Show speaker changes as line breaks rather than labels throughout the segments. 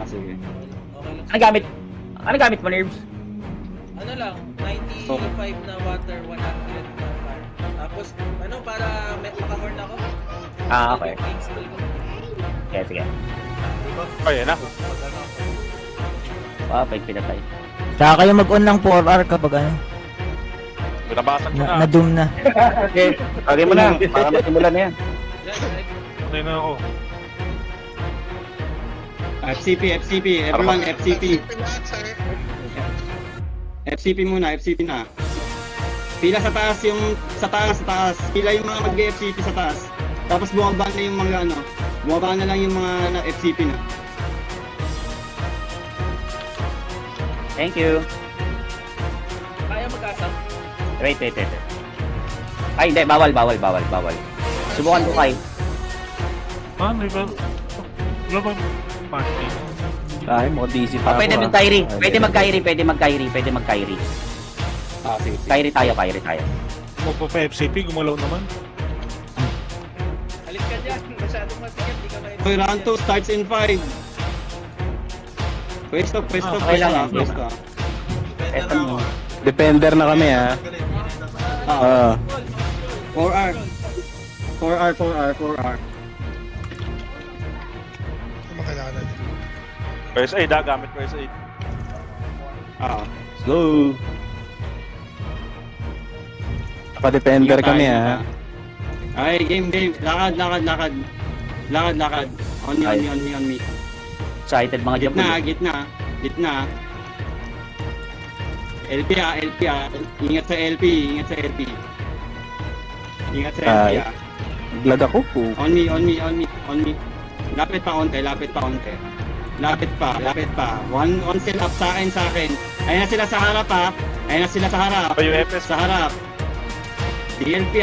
Sige.
Okay lang.
Ano gamit? Ano gamit mo, Nerves?
Ano lang, 95 na water, 100 na fire. Tapos, ano, para makahorn ako.
Ah, okay.
Install ko.
Sige, sige.
Ayan na.
Ah, pinatay.
Saka kayo mag-on ng 4R kapag ano,
Binabasag ko na.
na-doom na.
Okay, lagay mo na. Para masimulan na yan.
Yan, right?
Patay na ako.
FCP, everyone FCP. FCP muna, FCP na. Pila sa taas yung, sa taas. Pila yung mga mag-FCP sa taas. Tapos bumaba na yung mga ano, bumaba na lang yung mga FCP na.
Thank you.
Kaya mag-asa.
Wait. Ay, hindi. Bawal. Subukan ko kay.
Ah, may ba? Wala ba? Party.
Ay, mo DC pa
Pwede
ako,
mag-Kyrie.
ah.
Pwede mag-Kyrie.
Ah, sige.
Kyrie tayo.
Magpa-FCP, gumalaw naman.
Alis ka dyan. Masyadong matigas. Di ka may...
Okay, round 2 starts in 5. Pwesto.
okay lang yan.
Pwesto.
Eto mo.
Defender na kami ha.
Ah, 4R.
First aid gamit first aid.
Ah.
Go. Pa-defender kami ha.
Ay, game. Lakad. On me.
Excited mga Japan.
Gitna. LP ah. Ingat sa LP
Ay.
ah.
Lag ako po.
On me. Lapit pa onte. Lapit pa. One cell up sa akin. Ayun na sila sa harap ha.
Apa yung FS?
Sa harap. DLP.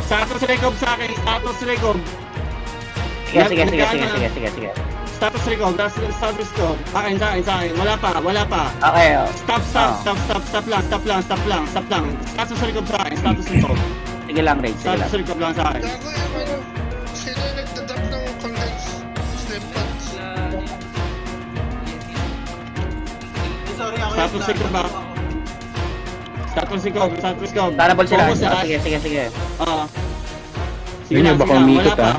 Status record sa akin.
Sige.
Status record. Akin. Wala pa.
Okay.
Stop lang. Status record sa akin.
Sige lang, Ray.
Status record lang sa akin.
Gago yung ano, sino yung nagdadrop ng condense slim pads?
Status record ba? Status record.
Tarabol sila.
Focus, ah.
Sige.
Yun yung baka umikot, ah.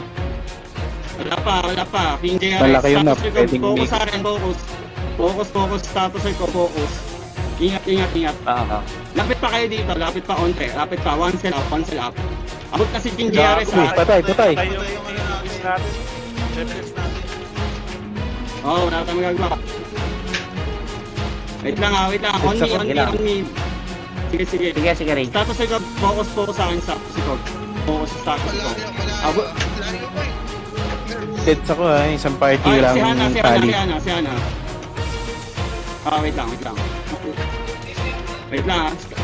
Wala pa. King JRS,
Malaki yun,
status record.
pwedeng
Focus
umikot.
sa akin, focus. Status record, focus. Ingat.
Ah.
Lapit pa kayo dito, lapit pa. One cell up. Abot na si King JRS ha.
Patay.
Patay yung is natin. FS natin.
Oo, wala tayong magagawa. Wait lang. On me. Sige.
Sige, Ray.
Status record, focus sa akin, status record. Focus sa status record. Abot.
Malayo ko eh.
Hits ako ha. Isang party
Ay,
lang
si
tali.
Hana. Ah, wait lang.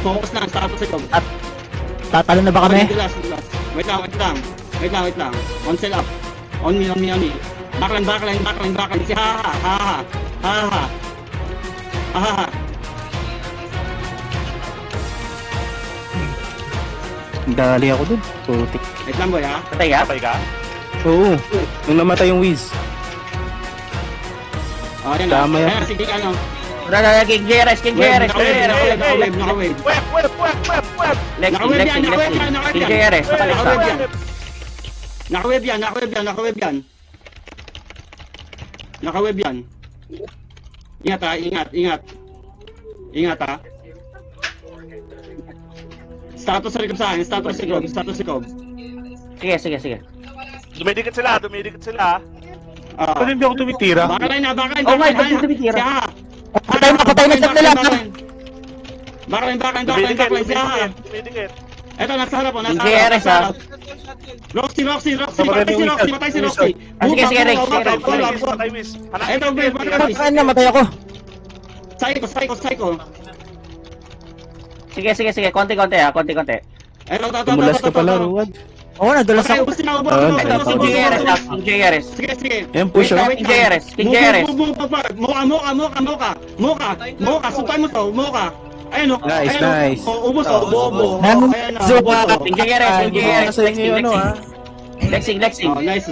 Focus lang, status record.
Tatalo na ba kami?
Last. Wait lang. One cell up. On me. Backline. Si ha.
Dali ako dun. Putik.
Wait lang boy ha.
Patay ka?
Patay ka?
Oo. Nung namatay yung Wiz.
Oh, yan
Tama yan.
Ayan, sige ano.
King JRS.
Naka-wave.
Web!
Lexing. King JRS.
Naka-wave yan. Ingat ha. Status record sa akin. Status record.
Sige.
Dumidikit sila.
Ah.
Pwede hindi ako tumitira.
Backline.
Oh my God, yung tumitira.
Si ha.
Patay na chat nila.
Backline. Si ha.
Dumidikit.
Eto, nasa harap po.
King JRS ha.
Roxy. Patay si Roxy.
Sige, Rex.
Patay, miss.
Eto, Bill.
Patay na, matay ako.
Psycho.
Sige. Konti ha.
Eto,
Tumulas ka pala, Ruwad. Oo, nadulas
Okay,
ako.
ubus na.
King JRS.
Sige.
Yan, push up.
King JRS.
Moka, supan mo to, Moka. Ayun o.
Nice.
Ubus o, bobo.
Nano-
Ayan o,
Zuba.
bobo.
King JRS.
Sa inyo, ano ha.
Lexing.
Oh, nice.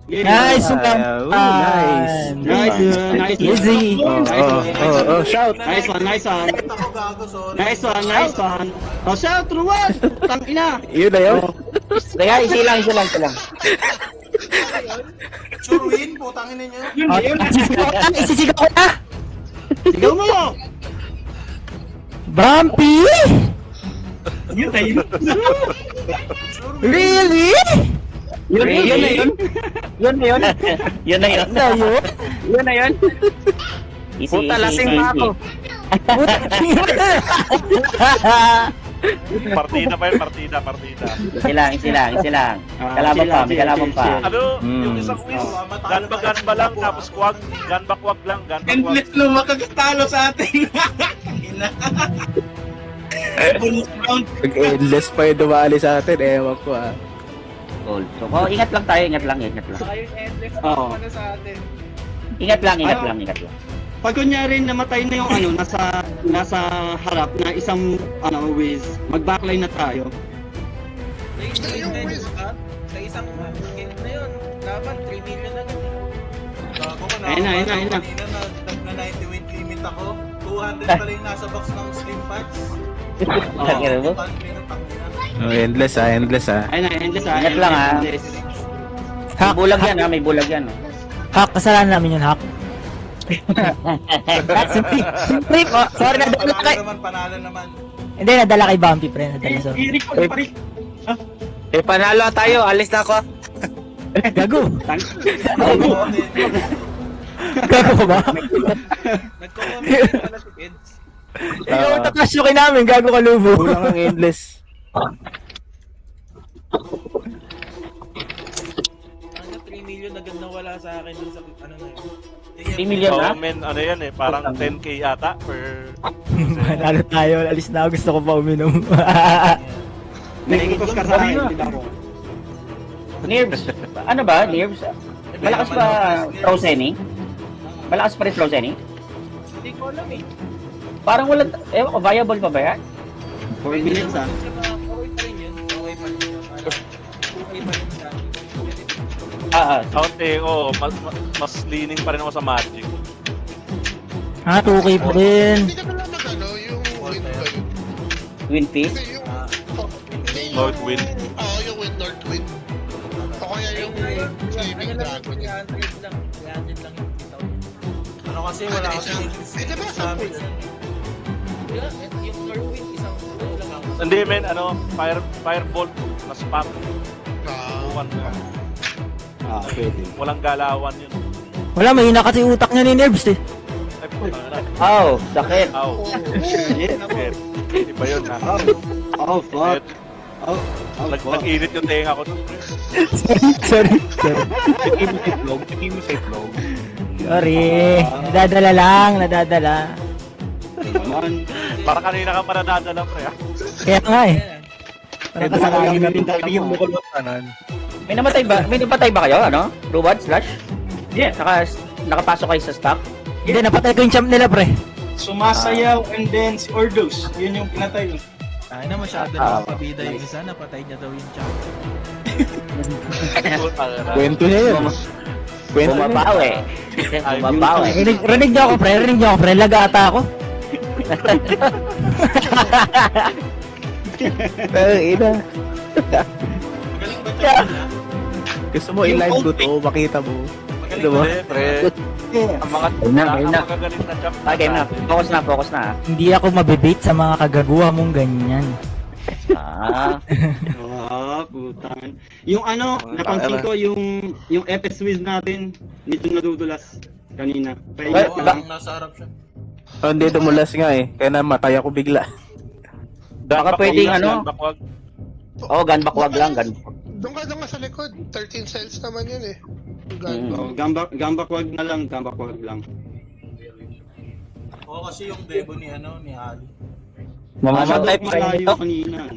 Nice!
nice.
Nice.
Easy! Shout!
Nice one.
Kita ko gago, sorry.
Nice one. Oh, shout, Ruwan! Tangina.
Yun na yun?
Kaya, isi lang.
Sure win, putangin ninyo.
Isisigaw ko na!
Sigaw mo!
Bumpy! Really?
Yun na yun. Yun na yun. Easy,
Puta,
easy,
lasing
easy,
pa ako.
Partida pa yun, partida.
Easy lang. Kalaban pa.
Ano, yung isang quiz, ganba lang, tapos kwag lang.
Endless lo makakatalo sa atin. Bonus round.
Pag-endless pa yung dumali sa atin, ewan ko ah.
Goal. So, ingat lang tayo.
Saka yung endless
Oo.
ano sa atin.
Ingat lang.
Pag kunyari namatay na yung nasa harap na isang whiz, mag-backline na tayo.
Yung Wiz, sa isang game na yun, laban 3 million agad.
Gago ko
Ayun na.
Kanina na 90 weight limit ako. 200 pa rin nasa box ng slim pads.
Tangina mo.
Endless ah.
Ayun na, endless
Ingat lang, ah.
endless.
May bulag yan.
Hak, kasalanan namin yun, Hak. Siyempre po, sorry,
Panalo naman.
Hindi, nadala kay Bumpy, pre. Nadala, sorry.
Panalo tayo. Alis na ako.
Gago.
Oo.
Gago ka ba?
Nagko-comment pala si Eds.
Ikaw ang tatasyokin namin, gago ka lubo. Kulang ang endless.
Ano 3 million agad na wala sa akin dun sa ano na yun.
3 million na?
Men, ano yan parang 10k ata per...
Manalo tayo, alis na ako, gusto ko pa uminom.
Nakikipos ka sa akin, di ba ako?
Nerves. Ano ba? Nerves? Malakas pa Trozeni? Malakas pa rin Trozeni?
Hindi ko alam eh.
Parang wala, ewan ko, viable pa ba yan?
4 minutes ah.
Okay pa rin yun. Okay pa rin yun. Okay pa rin sa akin.
Kaunti, mas leaning pa rin ako sa Magic.
2K pa rin.
Hindi ka na lang yung win ba yun?
Win fees?
Hindi, yung...
North win.
Oo, yung win, North win. O kaya yung
Ano
Flaming
lang,
Dragon.
300 lang. 300 lang yung tawag.
Ano kasi wala kasi
Di ba
sabi.
Yung Northwind, isang ano lang ako.
Hindi men, Firebolt na spam. One na.
Pwede.
Walang galawan yun.
Wala, mahina kasi utak niya ni Nerves eh.
Ay, puta na.
Oh, sakit.
Ow.
Shit.
Iba yun ha.
Oh, fuck. Oh, fuck.
Nag-init yung tenga ko.
Sorry. Sorry. Nadadala lang.
Man.
Para kanina ka pa nadadala pre ha.
Kaya nga eh. Parang kasalanan.
May napatay ba kayo? Ano? Ruwad slash? Yeah. Nakapasok kayo sa stock?
Hindi, napatay ko yung champ nila, pre.
Sumasayaw and then si Ordos. Yun yung pinatay.
Ay na masyado na pabida yung isa, napatay niya daw yung champ.
Puta na.
Kwento niya yun.
Bumabawi. Bumabawi.
Rinig niyo ako, pre. Laga ata ako. Ina.
Magaling ba siya?
Gusto mo i-live ko to, makita mo. Ano ba?
Hindi, pre. Ang mga
Game na.
magagaling na jump.
Game na. Focus na.
Hindi ako mabibait sa mga kagagawa mong ganyan.
Putang. Yung napansin ko yung FS Wiz natin, dito nadudulas kanina. Kaya lang.
Nasa harap siya.
Hindi dumulas nga eh. Kaya namatay ako bigla.
Baka pwedeng
Backwag.
gunback lang.
Doon ka lang sa likod. 13 cells naman yun eh.
Gambakwag na lang, gambakwag lang.
Oo, kasi yung debo ni Ali.
Mamamatay pa
Malayo
kayo.
kanina,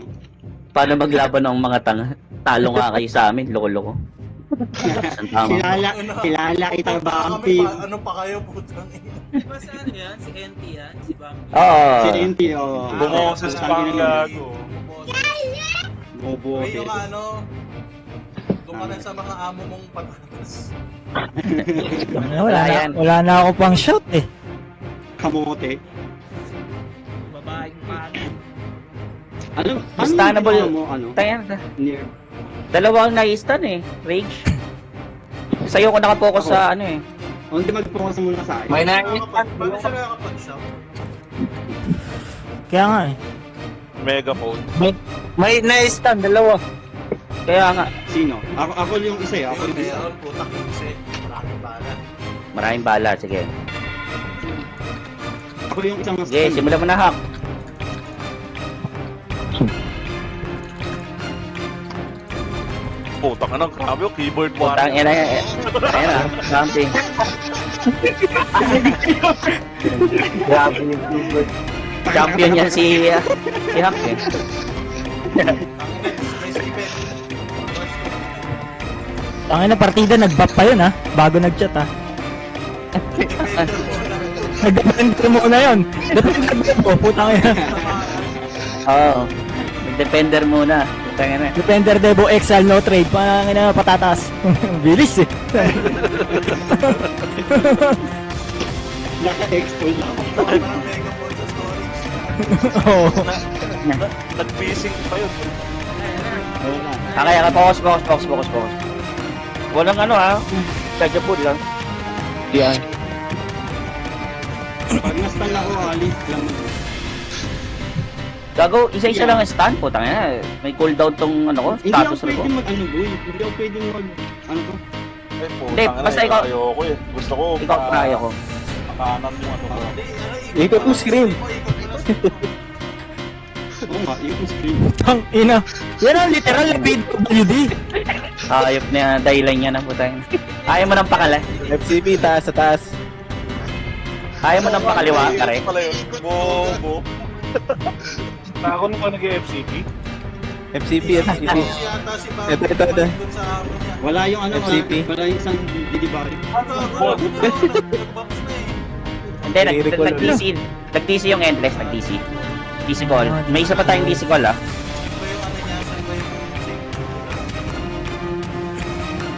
Paano maglaban ng mga tanga? Talo nga kayo sa amin, loko-loko. Isang tama.
Kilala kita Bumpy.
Ano pa kayo, putang ina?
Basta ano yan? Si NT yan? Si Bang?
Oo.
Si NT,
Bumoses pang gago.
Bobo.
Ay, yung Doon ka na sa mga amo mong patatas.
Wala yan.
Wala na ako pang shot eh.
Kamote.
Babaeng pangit.
Ano?
Sustainable.
Ano mo? Ano?
Tayo,
Near.
dalawang na-stun eh. Rage. Sa'yo ko nakapokus
Ako.
sa ano eh.
Hindi mag-focus muna sa akin.
May
Paano siya nakakapag-shop?
Kaya nga eh.
Megaphone.
May na-stun, dalawa.
Kaya nga,
Sino? Ako yung isa eh. Ako
Yun,
yung isa.
meron, putak yung kasi. Maraming bala.
maraming bala. Sige.
Ako yung isang mas...
Sige, simulan mo na hack.
Putang anong grabe yung keyboard
Putang
warrior.
ina yan. Ayan na, something.
Grabe yung keyboard.
Champion yan si Hack eh.
May skipet.
Tangin na partida, nag-bap pa yun ha. Bago nag-chat ha. Nag-defender muna yun. Defender mo, putang ina.
Oo. Defender muna. Putang ina.
Defender Devo XL, no trade. Pangin na patatas. Bilis eh.
Naka-expo lang.
Parang mega point sa storage.
Oo.
Nag-phishing pa yun.
Kaya focus. Walang ano ha. Medyo food lang.
Yan.
Pag na-stun ako, alis lang.
Gago, isa-isa lang ang stun. Putang ina. May cooldown tong ano ko.
Hindi ako
Status
pwede
ko.
mag-ano, boy. Hindi ako pwede mag... Ano to?
Eh,
Hindi,
putang
basta
ina,
ikaw-
ayoko eh. Gusto ko
Ikaw kaya ko.
makanan yung ano ko.
Ikot mo screen.
Oo nga, yung screen.
Tang ina. Yan ang literal na PWD.
Ayop na dahilan niya na putang ina. Ayaw mo ng pakala.
FCP, taas sa taas.
Ayaw mo ng pakaliwa,
Ano
kare.
pala yun? Bobo.
Ako nung nag-FCP.
FCP.
Si yata si Bago.
Ito.
Dun sa amo niya.
Wala yung ano,
FCP.
wala yung isang didibari.
Nag-box na eh.
Hindi,
I-recall
nag-DC yung endless, nag-DC. DC call. May isa pa tayong DC call ah.
Iba yung ano niya, sa iba yung...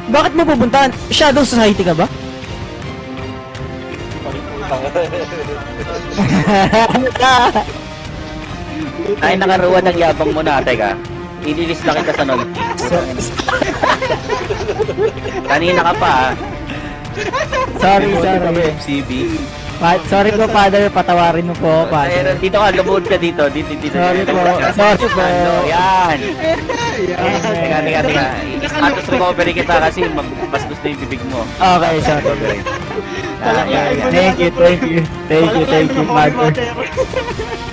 Bakit mo pupuntahan? Shadow Society ka ba?
Ay, nakaruwan ng yabang mo na, teka. Ililis na kita sa nol. Kanina ka pa ah.
Sorry.
FCB.
Sorry po, father. Patawarin mo po,
Pero
father.
dito ka, lumuhod ka dito. Dito.
Sorry po. Sorry po.
Ano, yan. Teka. Status recovery kita kasi bastos na yung bibig mo.
Okay, sorry.
Yan.
Thank you, father.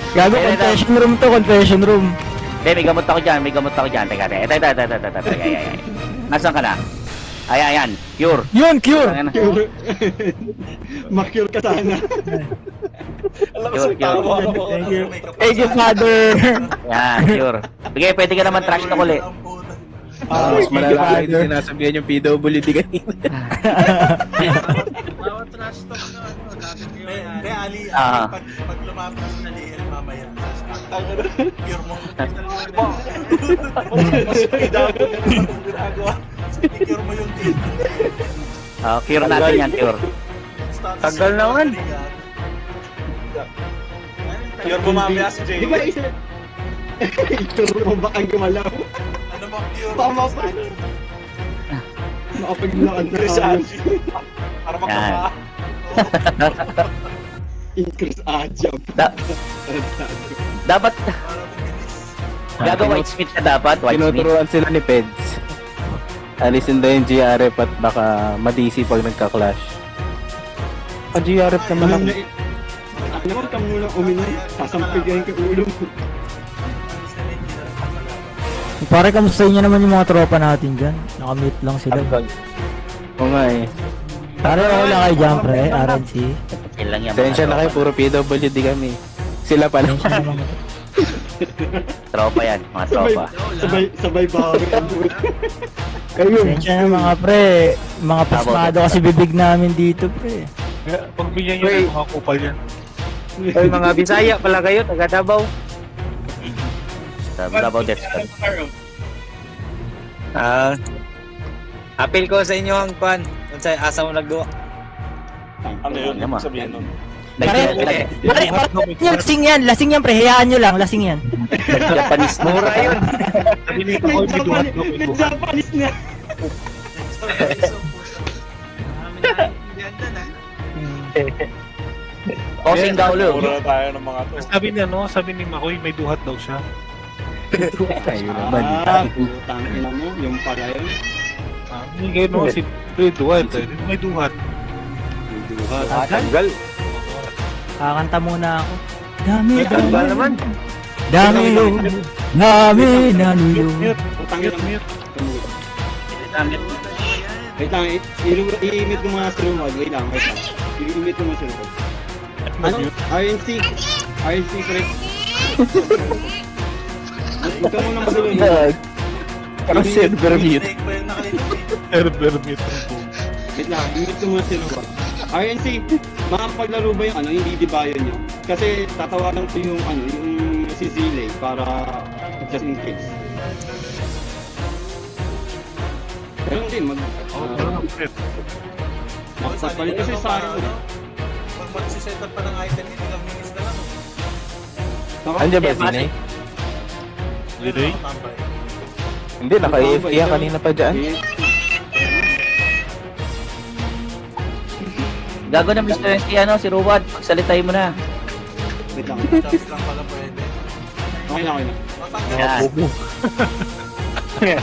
Gago, confession room to, confession room.
Hindi, may gamot ako dyan. Teka. Ito. Ay. Nasaan ka na? Ayan. Cure.
Yun, cure!
Ayan na.
Makure ka sana.
Alam mo,
Yun.
tawa ako.
Thank you. Thank you, father.
Yan, cure. Sige, pwede ka naman trash talk ulit.
Mas
Thank you,
malalaki
father.
yung sinasabihan yung PWD kanina.
Bawat trash talk na ano, gagawin ko yan.
Hindi, Ali,
Ah.
pag lumapit na Liel mamaya, pure mo.
Mas may dami yung ginagawa.
I-cure mo yung team.
Cure natin yan, cure.
Status
Tagal
yung
naman.
liga.
Pure bumamaya si Jay.
Di ba isa... Ituro mo baka gumalaw.
Ano mo, cure?
Tama pa. Makapaglakad na
Chris
kami.
Angie. Para makapa.
Increase jump.
Dapat, gago white smith ka dapat, white smith.
Tinuturuan sila ni Peds. Alisin daw yung GRF at baka ma-DC pag nagka-clash. Ah, GRF naman ako.
Ano ka muna uminom? Sasampigayin ka ulo mo.
Pare, kamustahin niyo naman yung mga tropa natin dyan. Nakamute lang sila.
Oo nga eh.
Pare, ako lang kay Jump, pre. RNC.
Yun lang yan.
Tensya na kayo, puro PWD kami. Sila pala.
Tensya naman.
Tropa yan, mga tropa.
Sabay bakit ang ulo.
Tensya na mga pre. Mga pasmado kasi bibig namin dito, pre.
Pagbigyan nyo ng mga kupal yan. Ay, mga Bisaya pala kayo, taga Davao.
Davao Death Squad.
Appeal ko sa inyo ang pan. Kung sa asa mo nagduwa.
Ano yun?
Naman.
Sabihin nun.
Pare, lasing yan, pre. Hayaan nyo lang, lasing yan.
Japanese
Mura yun. Sabi ni Makoy, may duhat daw, may duhat.
Japanese na.
Osing Gaulo.
Mura na tayo ng mga to.
Sabi ni Makoy, may duhat daw siya.
Ayun naman.
Putang ina mo, yung pala yun.
Hindi kayo no, si may duhat. May duhat.
Tanggal.
Kakanta muna ako. Dami,
Tanggal naman.
dami, dami, nanuyo.
Putang ina mo. Wait lang, i-mute ko muna si Rumod. Wait lang. I-mute ko muna si Rumod. Ano? RNC, pre. Huwag ka muna magulo niya.
Parang server mute.
Take pa yung nakalito.
Server meter.
Wait lang, i-mute ko muna si Rumod. RNC, makapaglaro ba yung hindi dibayan nyo? Kasi tatawagan ko yung si Zile para just in case. Pero hindi, makapagpalit kasi sa akin.
Pag mag-set up pa ng item yun, ilang minutes na lang.
Andiyan ba Zine?
Liday?
Tambay.
Hindi, naka-AFK yan kanina pa dyan.
Gago na Mr. ST, si Ruwad. Pagsalitay mo na.
Wait lang.
Just lang pala pwede.
Okay na, okay na.
Matanggal.
Yan.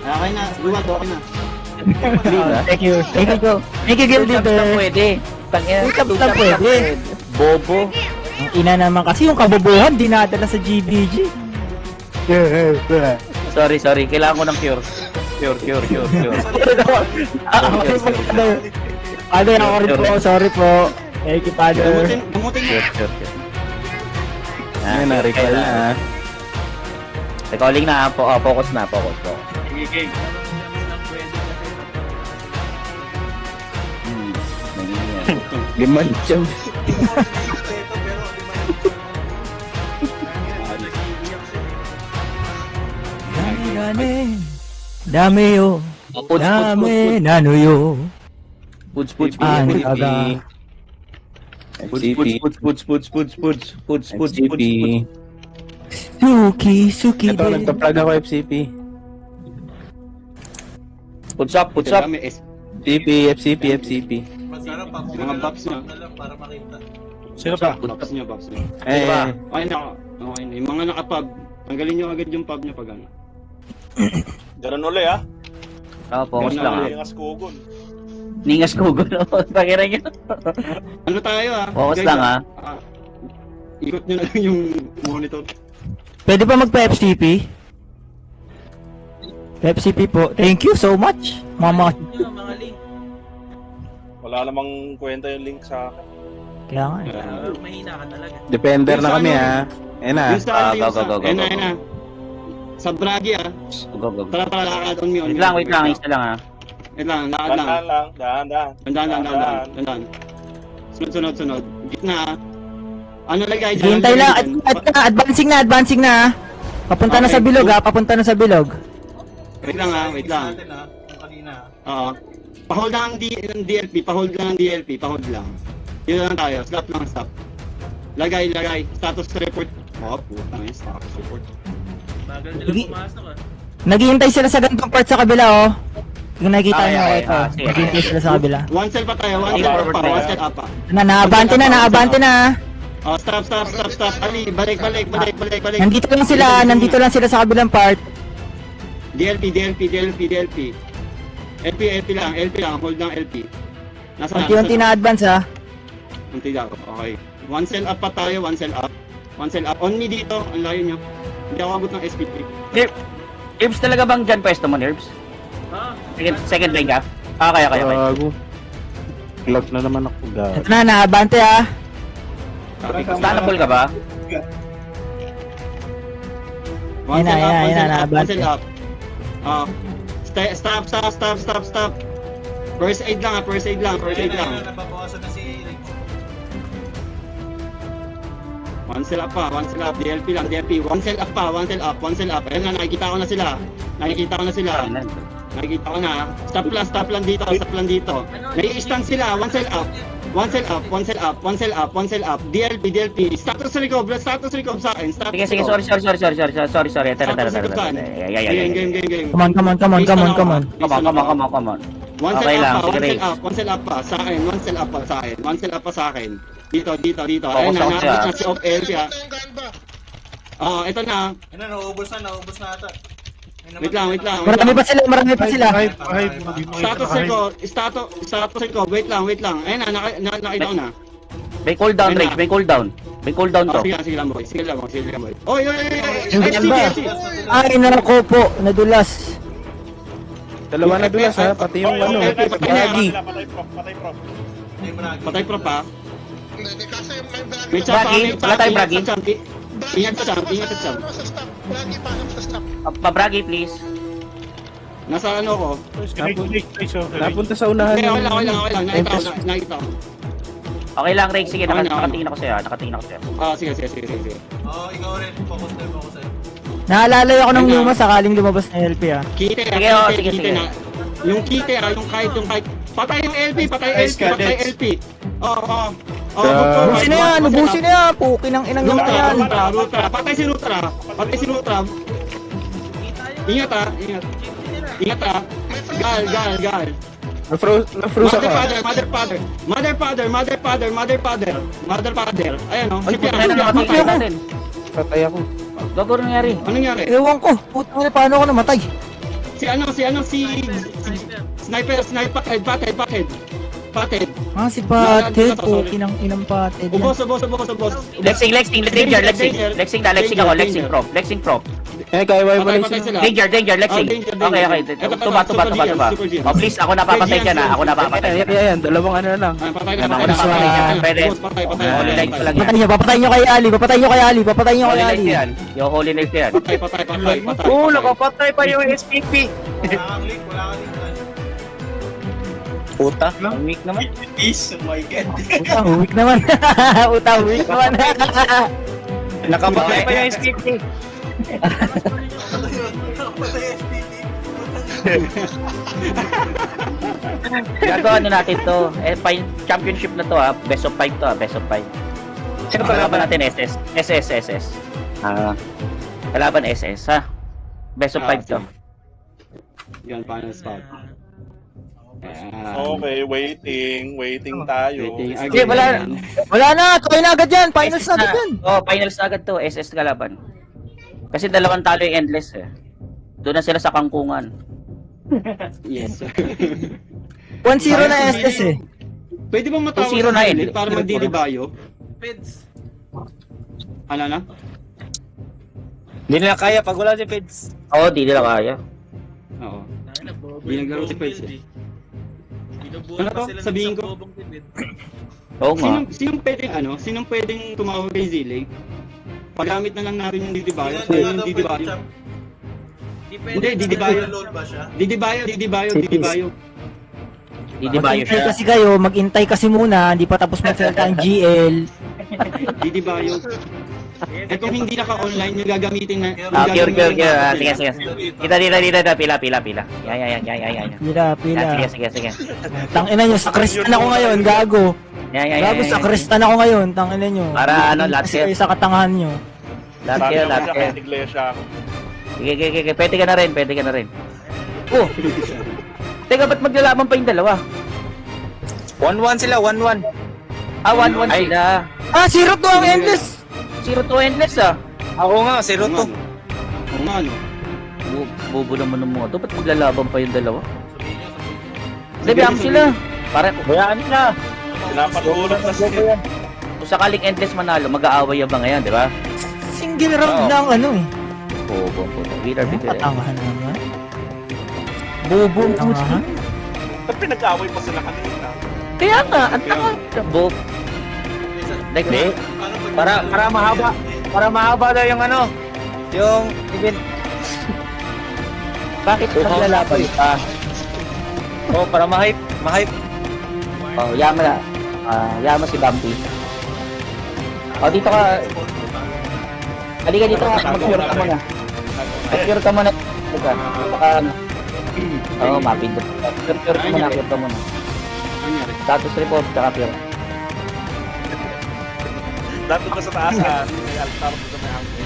Okay na, luwad, okay na.
Hindi na.
Thank you, Gildy,
Two taps lang
be.
pwede. Tangina,
Two taps lang pwede.
Bobo.
Ang ina naman kasi yung kabobohan, dinadala sa GBG.
Sorry. Kailangan ko ng cure. Cure.
Father, ako rin po, sorry po. Thank you, Father.
Gamutin mo.
Cure.
Ayun na, recall na.
Recalling na, focus na.
Sige.
Naging yan.
Liman jump.
Dami yo. Dami nanuyo.
Puts.
Ang taga.
FCP. FCP.
Suki
Ito,
din.
nagpa-plug ako FCP.
Puts up.
Kami
FCP.
Masarap pag
Mga buffs na.
para makita.
Sino ba?
Buffs niya.
Eh,
Okay na. Yung mga nakapub, tanggalin nyo agad yung pub niya pag ano.
Ganun uli ah.
Focus lang ha.
Yung askugon.
Ningas ko gulo. Pakirin nyo.
Ano tayo
Focus
Guys,
lang, ha?
Ikot nyo na lang yung monitor.
Pwede ba magpa-FCP? FCP po. Thank you so much. Mama.
Mga link.
Wala namang kwenta yung link sa akin.
Kaya nga.
Mahina ka talaga.
Defender na kami ha. Ayun na.
Yung sa yung sa...
go.
na. Sa Bragi
Go.
Tara, lakad on me.
Wait lang. Isa lang ha.
Wait lang, lakad lang.
Dahan.
Dandan. Sunod. Gitna. Ano lagay dyan?
Hintay lang. Advancing na. Papunta na
Okay,
sa bilog
go.
Papunta na sa bilog.
Wait lang.
Natin yung kanina.
Oo. Pahold lang ang DLP. Pahold lang. Yun lang tayo. Stop. Lagay. Status report. Oh, puta na yung status report.
Bagal nila
Sige.
pumasok
Naghihintay sila sa ganitong part sa kabila, oh. Kung nakikita
Okay,
nyo,
okay.
ito.
Sige.
Naghihintay sila sa kabila.
One cell pa tayo. One cell up pa.
Naabante na.
Oh, stop. Ali, balik.
Nandito lang sila sa kabilang part.
DLP. LP lang. Hold lang LP. Nasa
Unti-unti na advance, ha.
Unti lang. Okay. One cell up pa tayo. One cell up. On me dito. Ang layo nyo. Hindi ako abot ng SPP.
Herbs talaga bang dyan pwesto mo, Herbs? Second ring ka? Okay.
Gago. Plug na naman ako, gago.
Ito na, naabante, ha.
Stand-up ka ba?
One
Ayan na,
One
naabante.
cell up. Stop. First aid lang.
Nababawasan na si Rick.
One cell up. DLP lang. One cell up. Ayan na, nakikita ko na sila. Nakikita ko na sila. Nakikita ko na. Stop lang dito, stop lang dito. Nai-stand sila, one cell up. One cell up, one cell up, one cell up, one cell up. DLP. Status recover sa akin. Status
Sige,
recover.
sorry. Tara.
Game.
Come on.
Come on.
One
Okay
cell
lang,
up pa,
sige, Rex.
one cell up pa sa akin, one cell up pa sa akin. Dito.
Focus
Ayun na,
ako siya.
nakabit na si Off LP ah.
Ito yung gun ba?
Ito na.
Ayun na, naubos na ata.
Wait lang.
Marami pa sila.
Status ko. Wait lang. Ayun na, nakita ko na.
May cooldown,
Ayun na.
Rage. May cooldown to.
Sige lang, boy. Oy.
Yung
FC.
ganda. Ay, nako po. Nadulas.
Dalawa na dulas ha, pati yung ano, Bragi.
Patay prof.
Patay pro pa.
Hindi, kasi may
May
Bragi.
champ pa.
Bragi? Wala tayong Bragi?
Ingat sa champ.
Sa stop. Bragi pa sa stop.
Pabragi, please.
Nasa ano ko.
Napunta sa unahan
Okay
yung
lang. Nakita ko.
Okay lang, Rage. Sige,
Okay na.
nakatingin ako sa'yo.
Sige.
Oo, ikaw rin. Focus sa'yo.
Naalalay ako ng luma sakaling lumabas na LP ah.
Kite
Sige.
na. Yung kite yung kahit. Patay yung LP. Oo.
Ubusin na yan. Puki ng inang yung yan.
Rutra. Patay si Rutra. Ingat. Gal.
na-froze ako.
Mother father. Ayan o.
Ay,
Si Piano.
puta na namatay natin.
Patay ako.
Gago nangyari.
Anong nangyari?
Ewan ko. Puta, paano ako namatay?
Si Sniper, Pathead.
Si Pated. Puki ng inang Pated yan.
Ubos.
Lexing, Lexing Prop.
Kaya
Patay
sila.
sila.
Danger, Lexing.
Danger.
Okay. Tuba.
Super G.
Oh, please, ako napapatay dyan ha. Ako napapatay.
Yan, dalawang ano na lang.
Patay
Ako
na.
napapatay dyan. Pwede.
Patay.
Holy light ko lang yan.
Papatayin nyo kay Ali.
Holy light yan. Yung holy light yan.
Patay.
nakapatay pa yung SPP.
Wala kang link.
Puta.
Ang weak naman.
Utang naman.
Nakapatay pa yung SPP.
Gagawa natin to. Championship na to ha. Best of 5 to ha. Sino kalaban natin? SS. Kalaban SS ha. Best of 5 to.
Yan, final spot.
Okay, waiting tayo.
Sige, wala na. Tuloy na agad yan. Finals na agad yan.
Oh, finals na agad to. SS kalaban. Kasi dalawang talo yung endless eh. Doon na sila sa kangkungan.
Yes.
1-0 na SS eh.
Pwede bang matawag
2-0 na yun.
para magdidibayo?
Peds.
Ano na?
Hindi nila kaya pag wala si Peds.
Oo, di nila kaya.
Oo. Hindi naglaro si Peds eh. Ano to? Sabihin ko.
Oo nga.
Sinong pwedeng tumawag kay Zile? Pagamit na lang natin yung didibayo. Hindi, didibayo.
Load ba siya?
Didibayo.
Didibayo
Mag-intay
siya.
kasi kayo. Mag-intay kasi muna. Hindi pa tapos magsalita ang GL.
Didibayo. Eh kung hindi naka-online yung gagamitin na...
Cure. Sige. Kita. Pila. Yan.
Pila.
Sige.
Tangina nyo. Sakristan ako ngayon. Gago.
Yan.
Sakristan ako ngayon. Tangina nyo.
Para ano, lahat
Kasi
kayo.
kayo sa katangahan nyo.
Lahat
Sabi
kayo.
naman siya kay Iglesia ako.
Sige. Pwede ka na rin. Oh! Teka, ba't maglalaban pa yung dalawa?
1-1 sila, 1-1.
1-1 sila.
0-2 ang endless.
0-2 endless ah.
Ako nga, 0-2.
Ano?
Bobo naman ng mga to. Ba't maglalaban pa yung dalawa? Sabihan sila. Para bayaan nila.
Pinapatulan na siya.
Kung sakaling endless manalo, mag-aaway yung mga yan, di ba?
Single round lang ano eh.
Bobo. Winner.
Katangahan naman.
Bobo.
Katangahan.
Ba't pinag-away pa sila kanina?
Kaya nga, ang tanga. Bobo. Like,
Para mahaba. Para mahaba daw yung ano. Yung event.
bakit maglalaban pa?
Oh, para ma-hype.
Oh, yama si Bumpy. Oh, dito ka. Halika dito ka. Mag-cure ka muna. ka. Baka ano. Oo, mapindot. Pure ka muna, pure ka muna.
Ano nangyari?
Status report, tsaka pure.
Dato ka sa taas may altar dito may hangin.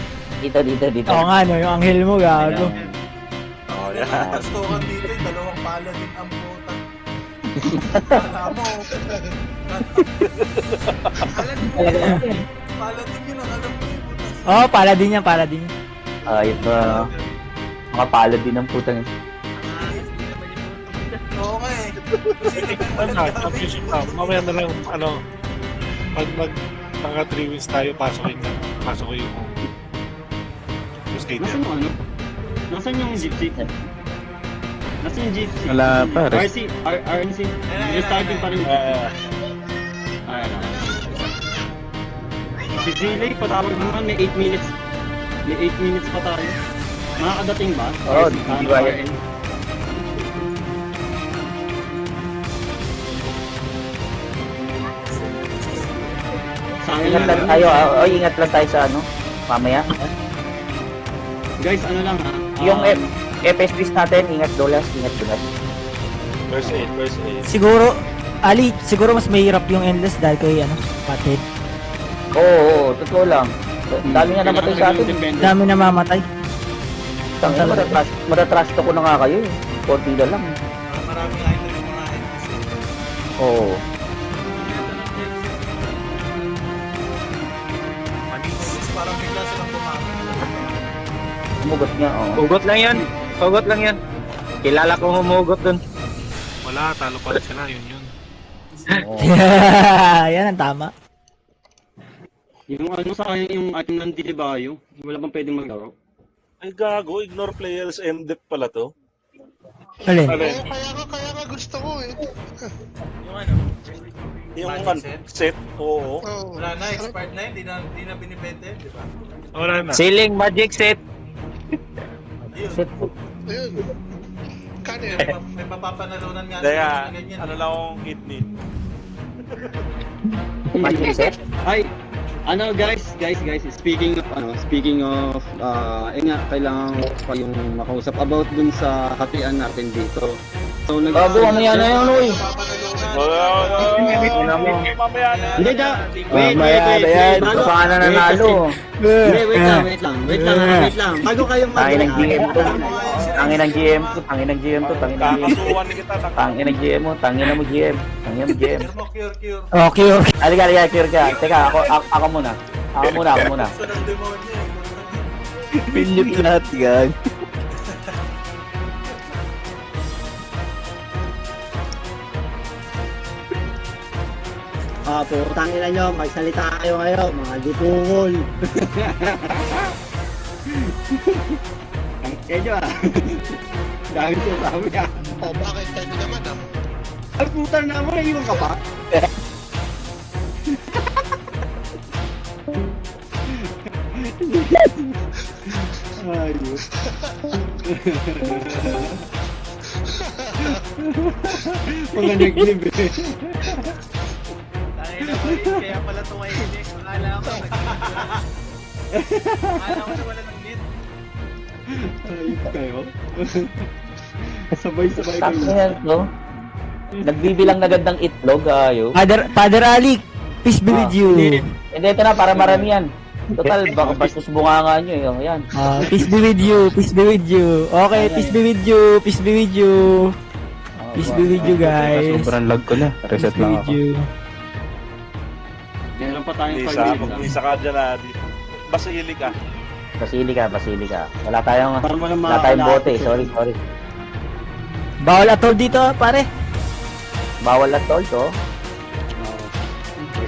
Dito.
Oo nga, no, yung anghel mo, gago.
Oh,
Yung
yeah.
kastokan dito, yung dalawang paladin ang puta. Alam mo, paladin yun ang alam ko yung puta.
Oo, paladin yan, paladin.
Ito, mga palad din ng putang.
Oo nga eh. Kasi
Championship na. Mamaya na lang, pag mga 3 wins tayo, pasok ko yung Crusader.
Nasaan yung ano? Nasaan yung gypsy? Nasaan yung gypsy?
Wala pa,
RC, RNC. Restarting pa rin. Ayan. Si Zilay, patawag naman, may 8 minutes. May 8 minutes pa tayo. Makakadating ba?
Oo,
RC,
di ba yan?
RN? Sayang
Ingat lang
lang.
tayo, ingat lang tayo sa ano, mamaya.
Guys, ano lang ha?
Yung FS list natin, ingat Dolas.
Verse 8.
Siguro, Ali, siguro mas mahirap yung endless dahil kay, Pathead.
Oo, totoo lang. Dami nga namatay sa atin.
Dami na mamatay.
Tangina, matatrash ko na nga kayo eh. 40 na lang.
maraming item yung mga NPC.
Oo.
Parang bigla silang bumami.
Umugot nga, oo.
Hugot lang yan. Kilala ko humugot dun. Wala, talo pa rin sila, yun.
Oo.
Yan ang tama.
Yung ano sa akin, yung item ng Dilibayo, wala bang pwedeng maglaro?
Ay gago, ignore players MDEP pala to.
Alin?
Kaya nga gusto ko eh.
Yung ano?
Yung
Magic
set, oo.
Oh,
Wala na, expired na yun. Di na binibente, di ba?
Wala na.
Ceiling magic set.
Ayun.
Set po.
ayun. Kanin.
May mapapanalunan nga
Kaya,
na ganyan.
ano lang akong kidney.
Magic set.
Ay, ano guys, speaking of kailangan ko pa yung makausap about dun sa hatian natin dito. So
Bago, mamaya na yun, uy.
Mamaya na.
Hindi daw. Wait.
Ito pa nga na nanalo.
Hindi, wait lang. Bago kayong
Tangin ng GM to. Tangin ng GM to.
Kakasuhan kita.
Tangin ng GM mo. Tangin mo GM.
Cure mo, cure.
Okay.
Halika, cure ka. Teka, ako muna.
Sunod demonyo eh.
Pinyot lahat yan.
Putang ina nyo, magsalita kayo mga dipungol. Ang kedyo Dahil ko sabi
Oh, bakit? Tayo naman
Ay, puta na mo, naiwan ka pa? Ayos. Mga nag-live eh.
Tangin na ba rin, kaya pala tumahimik. Akala ko wala ng net.
Ayos kayo. Sabay-sabay kayo.
Tangin to. Nagbibilang na gandang itlog, ayo.
Father Ali, peace be with you.
Hindi, ito na, para marami yan. Total, baka bastos bunga nga nyo, yun. Yan.
Peace be with you. Okay, peace be with you. Peace be with you, guys.
Sobrang lag ko na. Reset lang ako.
Meron pa tayong 5
Isa,
minutes.
mag-isa ka dyan dito. Basilica.
Basilika. Wala tayong
Para
bote. Sorry.
Bawal atol dito, pare.
Bawal at tol to.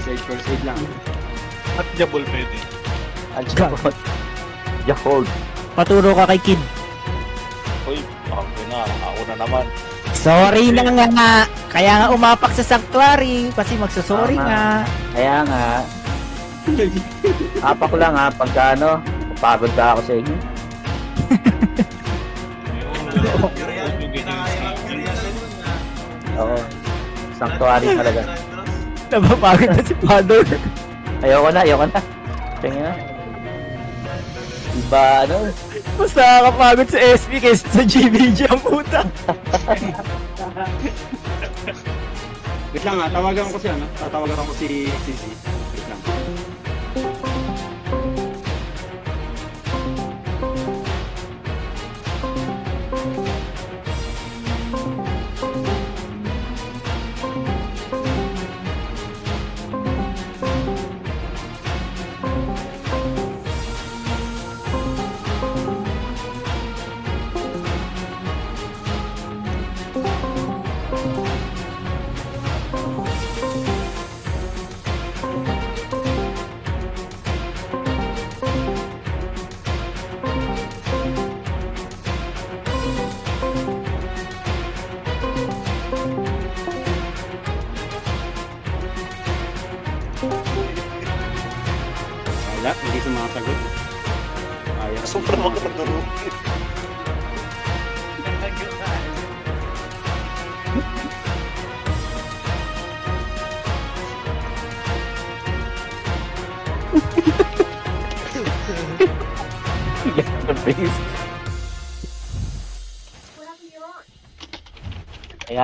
First aid lang.
At Jabol pwede.
At Jahold.
Paturo ka kay Kid.
Uy, ako na. Ako na naman.
Sorry na nga. Kaya nga umapak sa sanctuary. Kasi magsasorry
Tama.
nga.
Kaya nga, apak lang ha, pagka pagod ka ako sa inyo.
Cure yan. Pinakahirap cure yan.
Oo. Sanctuary talaga.
Napapagod na si Father.
Ayoko na. Tingin na. Iba,
Mas nakakapagod sa SP kaysa sa GBG ang puta.
Wait lang tawagan ko si ano. Tatawagan ko si CC. Wait lang. Wala, hindi sumasagot. Ayaw.
Sobrang magkakadaro.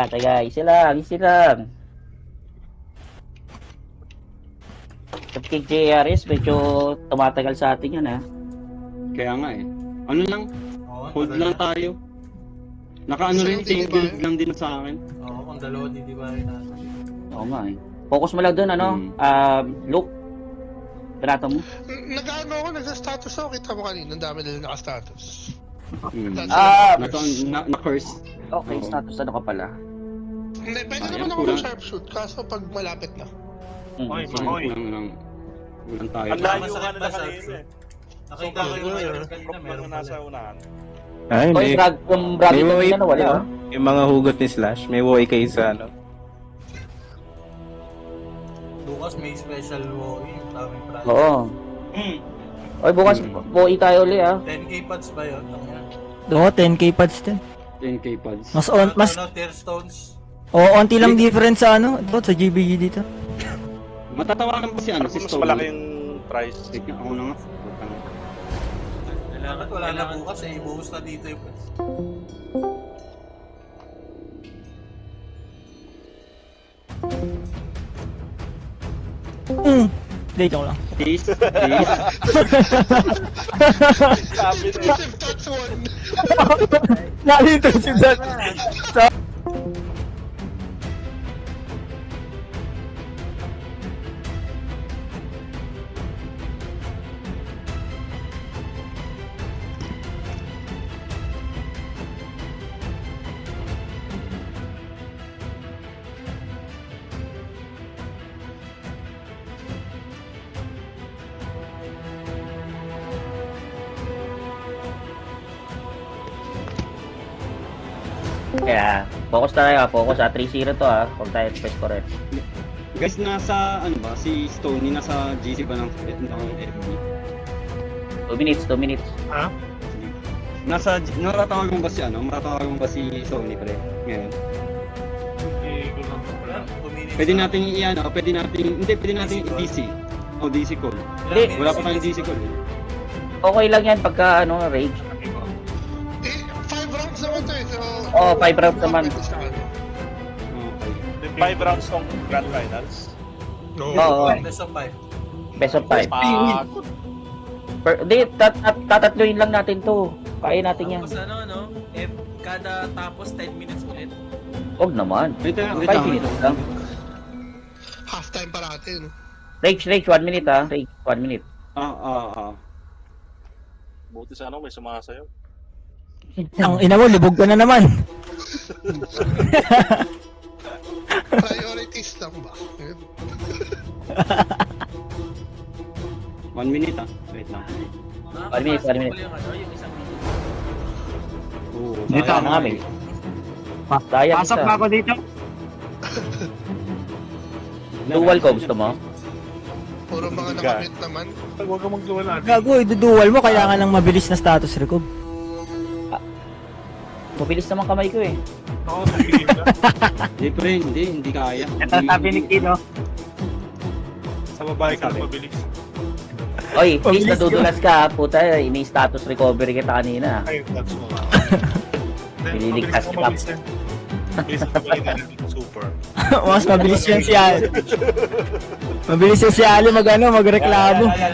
Teka, easy lang. Sa JRS, medyo tumatagal sa atin yan, ha?
Kaya nga eh. Ano lang,
Oo,
hold
tagal
lang
na.
tayo. Naka-ano rin,
Hindi
single
ba?
lang din sa akin.
Oo, kung dalawa di ba rin natin.
Oo nga eh. Focus mo lang doon, ano? Look. Pirato mo.
Nag-ano ako, nagsa-status ako. Kita mo kanina, ang dami nila naka-status. That's
Na-curse.
Okay,
Oo.
status ano ka pala?
Hindi, pwede
Ayan,
naman ako
kulang.
mag-sharpshoot, kaso pag malapit na.
Oy,
So,
Makoy.
kulang tayo.
Ang layo
Masakit
nga nila
ba sa
kanina eh.
Nakita ko yung mayroon kanina,
Prop
meron
lang
pala.
nasa unahan.
Ay,
Oy, yung brag
may
ko
way
na wala, ha?
Yung mga hugot ni Slash, may way kayo sa ano.
Bukas may special WoE, daming prize.
Oo. Oy, bukas buhay tayo ulit, ha?
10k pads ba yun? Ang yan.
Oo, 10k pads din.
10k pads.
Mas
Tier stones.
onti lang difference sa ano, ito sa GBG dito.
Matatawagan pa si ano, si
Mas
Stone.
malaki yung price.
Sige, ako na nga. Putang.
Dapat wala na bukas eh, ibuhos na dito yung price.
Hindi, joke lang.
Please.
Sabi na.
If that's one.
Nalito si Dad.
Kaya, focus tayo, ha? Focus, ha? 3-0 to, ha? Huwag tayo press correct.
Guys, nasa ano ba? Si Stoney nasa GC ba ng FB?
2 minutes.
Natatawag mo ba si ano? Matatawag mo ba si Sony pre? Ngayon.
Hindi ko lang pala.
Pwede nating pwede nating i-DC. O DC call.
Hindi.
Wala pa tayong DC call. Eh.
Okay lang yan pagka, ano, rage.
5 rounds naman to eh. So,
Oo, 5 rounds naman.
Okay.
5 rounds tong Grand Finals.
Oo.
Best of 5.
Best of 5.
Pag
Hindi, tatatluin lang natin to. Kaya natin yan.
Tapos ano, if kada tapos 10 minutes ulit.
Huwag naman.
Wait
5
lang.
minutes lang.
halftime parati, no?
Rage, 1 minute, ha? Rage, 1 minute.
buti sa ano may sumasayaw.
Ang ina mo, libog ka na naman.
Priorities lang ba?
1 minute Wait lang.
1 minute, 1 minute.
Yung ano, yung isang minute.
Oo.
Dito
sayang.
na kami. Sayang
Pasok
isa.
na ako dito.
Dual ko, gusto mo?
Puro mga nakamit naman.
Huwag ka magduwala.
Gago, idudual mo, kailangan ng mabilis na status record.
Mabilis naman kamay ko, eh.
Oo, sabihin na.
Hindi pre, hindi kaya.
Ito sabi ni Kino.
Sa babae ka na mabilis.
Oy, please nadudulas ka, puta, ini-status recovery kita kanina.
Ay, that's mo.
Nililigtas kita.
Bilis na pabalikan natin super.
Mas mabilis yan si Ali. Mabilis yan si Ali magreklamo.
Focus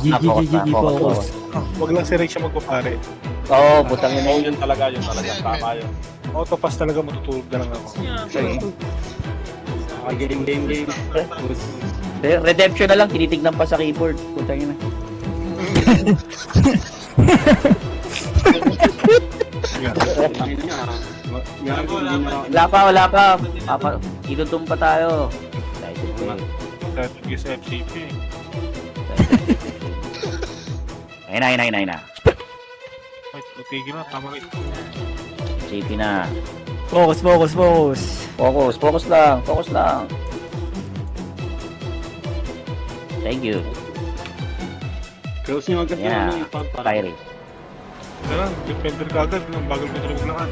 na, focus na,
GG,
focus.
focus.
Wag lang si Rick siya magpapare.
Oo, putang ina.
Yun talaga, yun talaga. Tama yun.
Autopass talaga, matutulog na lang ako.
Game.
Redemption na lang, tinitignan pa sa keyboard. Putang ina. Wala pa. Itutum pa tayo.
Dahil sa FCP.
Ayun na.
Ay, tigil na, tama ito.
JP na.
Focus.
Focus lang. Thank you.
Close nyo agad
Yeah.
yung pagpara.
Kyrie.
Ito lang, defender ka agad, ng bagal ko tulog lang.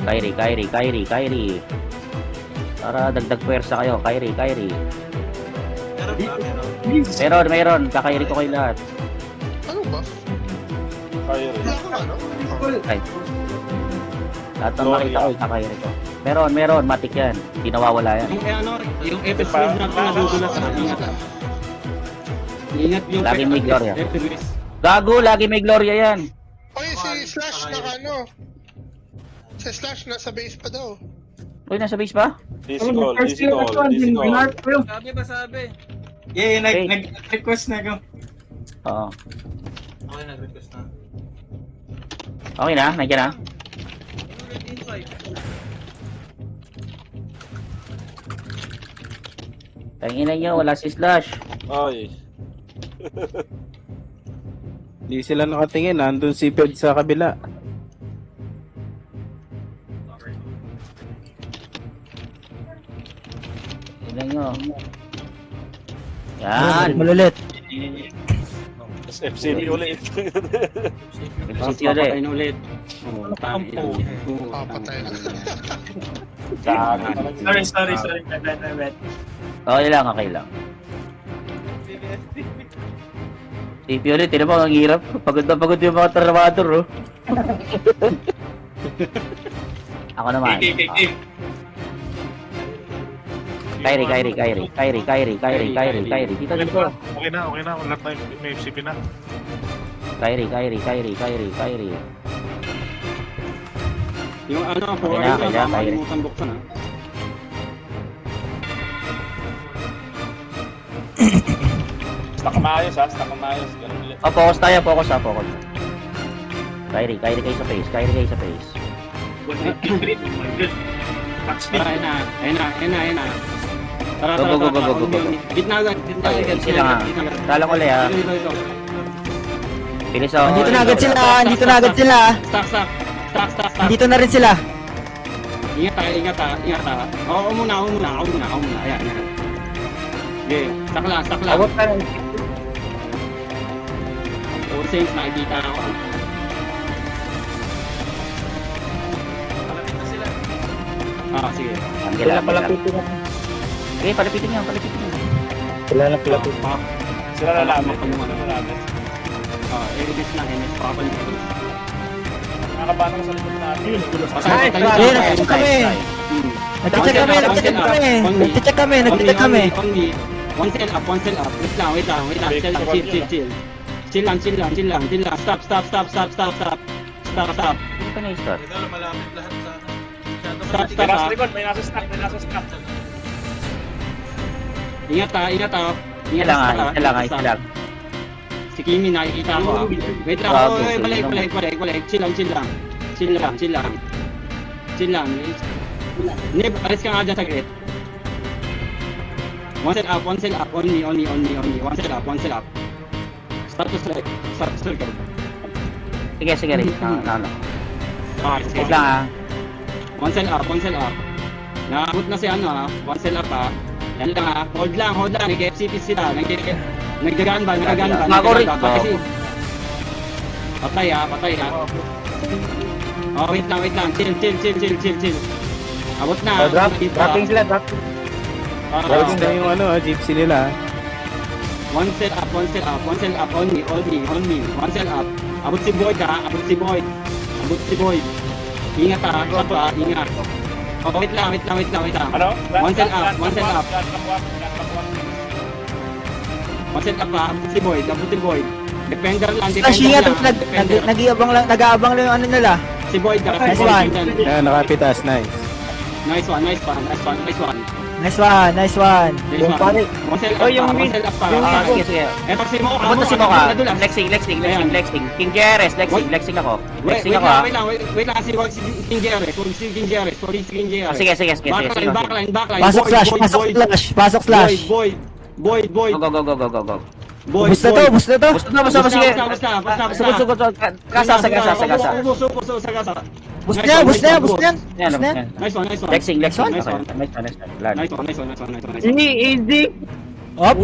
Kyrie. Para dagdag pwersa kayo. Kyrie. Meron. Kakairi ko kayo lahat.
Ano ba?
Kaya rin.
Wala akong ano?
Ay. Lahat ng makita ko, kakairi ko. Meron. Matik yan. Hindi nawawala yan.
Yung episode natin nadudulas na. Ingat yung
Lagi may Gloria.
episode.
Gago, lagi may Gloria yan.
Oy, si Slash ano? Si Slash nasa base pa daw.
Uy, nasa base ba?
Easy call.
Sabi ba sabi?
Yeah, nag-request na ako. Oo.
Okay, nag-request na.
Okay na, nandiyan na. Tangina nyo, wala si Slash.
Ay.
Hindi sila nakatingin, nandun si Ped sa kabila.
Tingnan nyo. Yan.
Malulit.
FCP ulit.
FCT ulit.
Papatayin ulit.
Papatay na.
Sorry. Okay lang. CP ulit, tinan mo, ang hirap. Pagod na pagod yung mga trabador, oh. Ako naman. Kyrie. Dito.
Okay na, lahat tayo may FCP na.
Kyrie.
Yung ano,
Okay
forward
na,
na,
Kyrie.
makalimutan buksan ha.
Stack maayos ha, stack maayos. Ganun ulit.
Oh, focus tayo. Kyrie kayo sa face.
Ayun na. Tara.
Go.
Gitna.
Easy lang ha. Tala ko ha. Bilis ako.
Andito na agad sila.
Stop.
Andito na rin sila.
Ingat ha. Oo, muna. Ayan. Okay, sakla.
Abot na rin.
Or sense, nakikita ako. Sige.
Angela. Okay, palapitin niyo.
Wala na pala.
Sila lalaman.
MS lang, papalitin.
Nakabana ka sa likod natin.
Nagticheck kami.
Only. One cell up. Wait lang. Chill lang. Stop.
Hindi pa na-start.
Ito, malapit lahat sa...
Stop.
May nasa likod, may nasa stack.
Ingat ha.
Isa lang.
Si Kimi nakikita ko ha. Wait lang.
Bago,
Balik. Chill lang. Neb, alis ka nga dyan saglit. One cell up. Only. One cell up. Start to circle.
Sige, Rick. Wait lang ha.
One cell up. Nakabot na si ano ha. One cell up ha. Yan lang ha. Hold lang. Nag-FCP sila. Nagdagaan ba?
Makorik.
Patay ha. Oh, wait lang. Chill. Abot na.
Dropping sila.
Dropping na yung gypsy nila.
One cell up, one cell up, one cell up, on me. One cell up. Abot si Boyd ha, abot si Boyd. Ingat ha, ingat. Oh, wait lang.
Ano?
One cell up. One cell up ha, abot si Boyd. Defender lang.
Slash ingat, nag-iabang lang, nag-aabang lang yung ano nila.
Si Boyd,
Nice one.
Yan, nakapitas. Nice.
Nice one.
Nice one.
One cell up
Oh, yung
pa, one
mid.
cell up pa.
Sige.
Eto si Mo,
Abot na si Moka.
nadulas.
Lexing. King Jerez, Lexing ako.
Wait
Lexing ako ha.
lang, si King Jerez.
Sige.
Backline.
Pasok slash.
Boyd.
Go.
Boost na to.
Basta, sige.
Basta.
Sugod. Kasa.
Ubuso, sagasa.
Boost niya.
Yan.
Nice one.
Lexing.
Nice one.
Nice one.
Easy.
Op.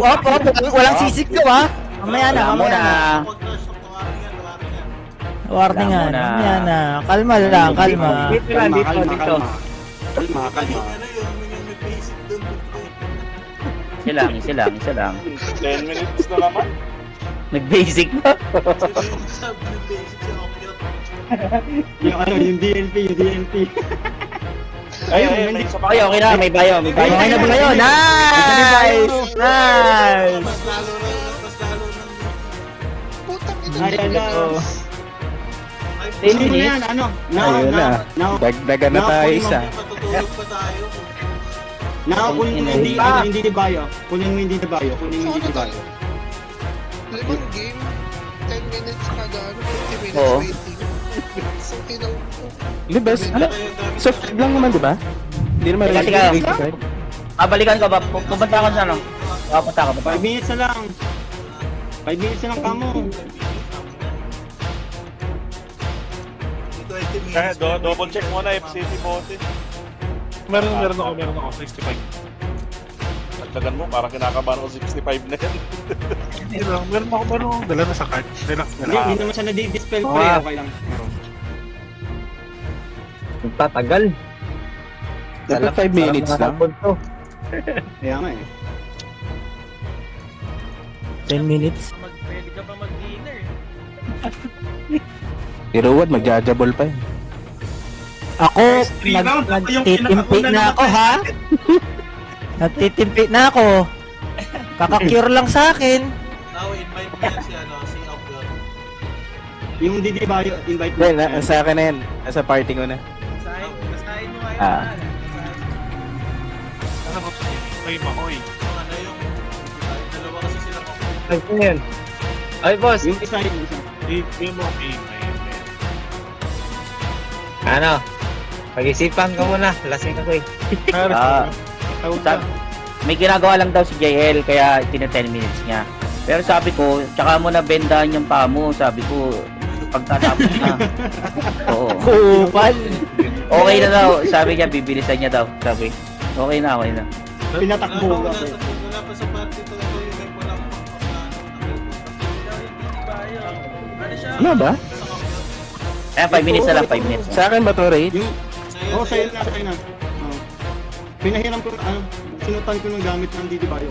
Walang sisig to ha. Mamaya na.
Pag-crash ng
Warning
Wala
nga.
muna.
Mamaya na. Kalma lang.
Dito lang, dito.
Kalma.
yung may basic doon.
Isa lang.
10 minutes na naman.
Nag-basic pa.
Sabi yung basic sa Okyot.
Yung DLP.
Ay,
hindi.
isa
Ay, okay na. May bayo.
Okay na ba kayo? Nice!
Mas lalo na.
Putang ina.
Ayan na.
Ay,
Sino yan? Ano?
Ayun na. Dagdagan na tayo isa.
matutulog pa tayo.
Kunin mo hindi di bayo.
Ano tayo? Limang game, 10 minutes kada 50 minutes
Oo.
waiting. So, tinaw ko.
Di ba? Ano? Soft lang naman, di ba? Hindi naman
Teka,
race
teka.
card.
Balikan ko ba? Pupunta ako sa ano? Pupunta ako.
5 minutes na lang. 5 minutes na lang kamo.
20 minutes.
Kaya double check muna FCT bote.
Meron ako 65.
Dagdagan mo, parang kinakabahan ko 65 na yan.
Meron akong dala na sa card. Relax.
Hindi naman siya nadi-dispel pre. Okay lang.
Tatagal.
Dapat 5 minutes lang.
Kaya nga eh.
10 minutes.
Pwede ka pa mag-dinner.
Si Rowad, magjajabol pa eh.
Ako, nagtitimpi na ako ha. Nagtitimpi na ako. Kakakure lang sa akin.
Now, invite mo yan si Okyot.
Yung hindi bayo, invite mo.
Hindi, nasa akin na yan. Nasa party ko na.
Basahin mo ngayon.
Ah.
Ano ba ito? May makoy.
Ano yung dalawa kasi sila Okyot.
Ay, boss.
Yung isa.
May makoy.
Ano? Pag-isipan ko muna. Lasing ako eh.
May ginagawa lang daw si JL kaya 10 minutes niya. Pero sabi ko, tsaka mo na bendahan yung paa mo. Sabi ko, pagtatapos na. Oo.
Kupal.
Okay na daw. Sabi niya, bibilisan niya daw. Sabi, okay na.
Pinatakbo ka.
Wala pa sa party to. Ito yung may walang
Ano ba?
Ayan, 5 minutes na lang, 5 minutes.
Sa akin ba to, Rage?
Oo, sa'yo na. Pinahiram ko, sinutan ko ng gamit ng Didi Bayo.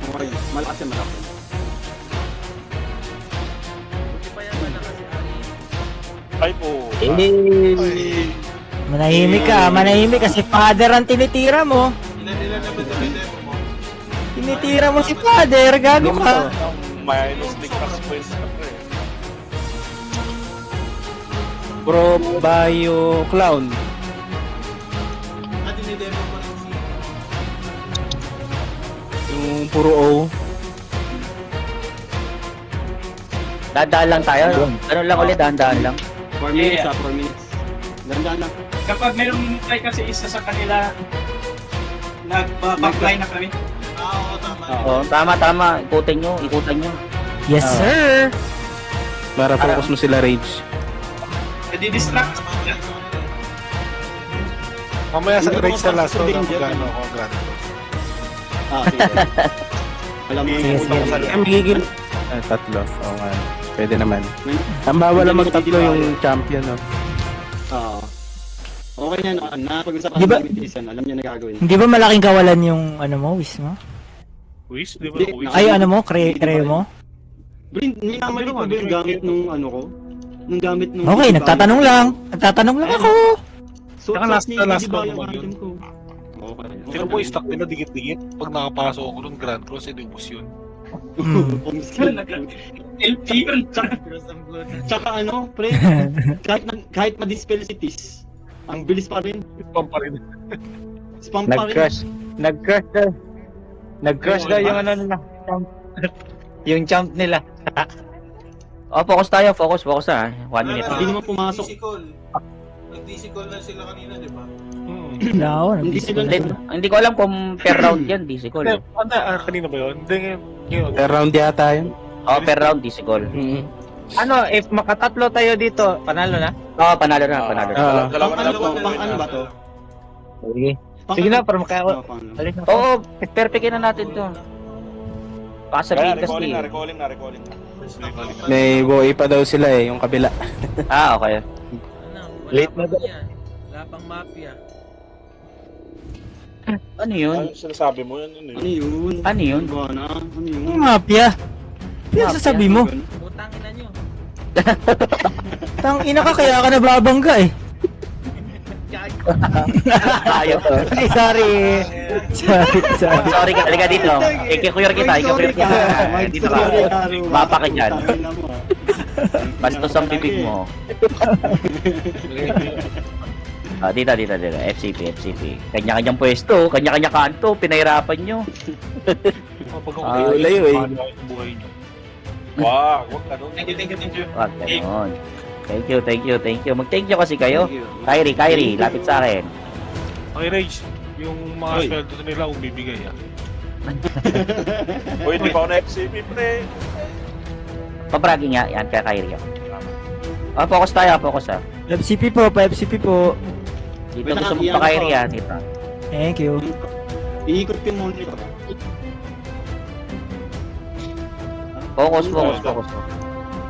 Okay, malakas yan.
Ay po.
Manahimik ka. Si father ang tinitira mo.
Ilan na ba demo mo?
Tinitira mo si father. Gago ka.
Minus ligtas points na pre.
Pro Bio Clown.
At dinidemo mo rin si
Yung puro O.
Dadaan lang tayo. Ano lang ulit, dahan-dahan lang.
4 minutes 4 minutes. Gandaan lang.
Kapag mayroong hinintay kasi isa sa kanila, nag-backline na kami.
oo, tama.
Oo, tama. Ikutan nyo.
Yes, sir.
Para focus mo sila, Rage.
Nadi-distract.
Mamaya sa
Hindi
Rage
ko
na last round
sasabihin
ako
dyan.
gano'n ako grand.
Sige. Alam mo,
Sige.
Magiging... tatlo. Oo nga. Pwede naman. Ang bawal lang magtatlo yung champion, no?
Oo. Okay na, napag-usapan
Di ba-
namin Jason. Alam niya na gagawin.
Hindi ba malaking kawalan yung ano mo, wish mo?
Quiz? Di ba
Di-
quiz?
Ay, ano mo? Creo mo?
Brin, minamali ko ba yung gamit nung ano ko? Nung gamit nung...
Okay, nagtatanong lang. Nagtatanong lang ako.
So,
Saka last na last
ba
round
yung
naman yun.
item ko? Okay.
Tingnan mo, stock nila dikit-dikit. Pag nakapasok ako ng Grand Cross, edi ubus yun.
LP yun.
Tsaka ano, pre, kahit ma-dispel si Tis, ang bilis pa rin.
Spam pa rin.
Spam pa rin.
Nag-crush daw yung ano nila. Yung champ nila. Focus tayo, focus na. 1 minute.
Hindi naman pumasok.
Nag-DC call na sila kanina, di ba?
Wala ako.
Hindi sila
Hindi ko alam kung per round yan, DC call.
Kanina ba yun? Hindi, ngayon.
Per round yata yun.
Per round, DC call.
Ano, if makatatlo tayo dito, panalo na?
Oo, panalo na, panalo na.
Dalawa na lang po.
Pang ano ba to?
Sige.
Pang
Sige
ano?
na, para makaya
Ah, pang ano?
Alis na.
Oo, perfectin na natin to. Baka
Kaya,
sabihin kasi.
recalling na.
May buhay pa daw sila eh, yung kabila.
Okay.
Ano, wala
Late na
pang yan. Wala pang mafia.
Ano yun?
Ano sinasabi mo yan?
Ano yun?
Ano yun?
Ano ba na? Ano yun?
Yung mafia. Ano sasabi mo?
Putangin na nyo.
Tang ina ka, kaya ka nababangga eh.
Tayo to.
Ay, sorry.
Sorry ka, halika dito. Ikikuyur kita. Dito ka. Mapa ka dyan. Bastos ang bibig mo. Dito. FCP. Kanya-kanyang pwesto, kanya-kanya kanto, pinahirapan nyo.
Kapag
layo eh.
paano yung buhay nyo.
Wag ganun.
Thank you.
Wag ganon. Thank you. Mag-thank you kasi kayo. Kyrie, lapit sa akin.
Okay, Rage. Yung mga
Oy.
sweldo nila, umibigay ah.
Uy, di pa ako na FCP, pre.
Pabraging nga, yan, kaya Kyrie. Focus tayo, focus ha.
FCP po.
Dito
Wait,
gusto mo
iyan
pa Kyrie
ako.
dito.
Thank you.
Iikot yung monitor.
Focus.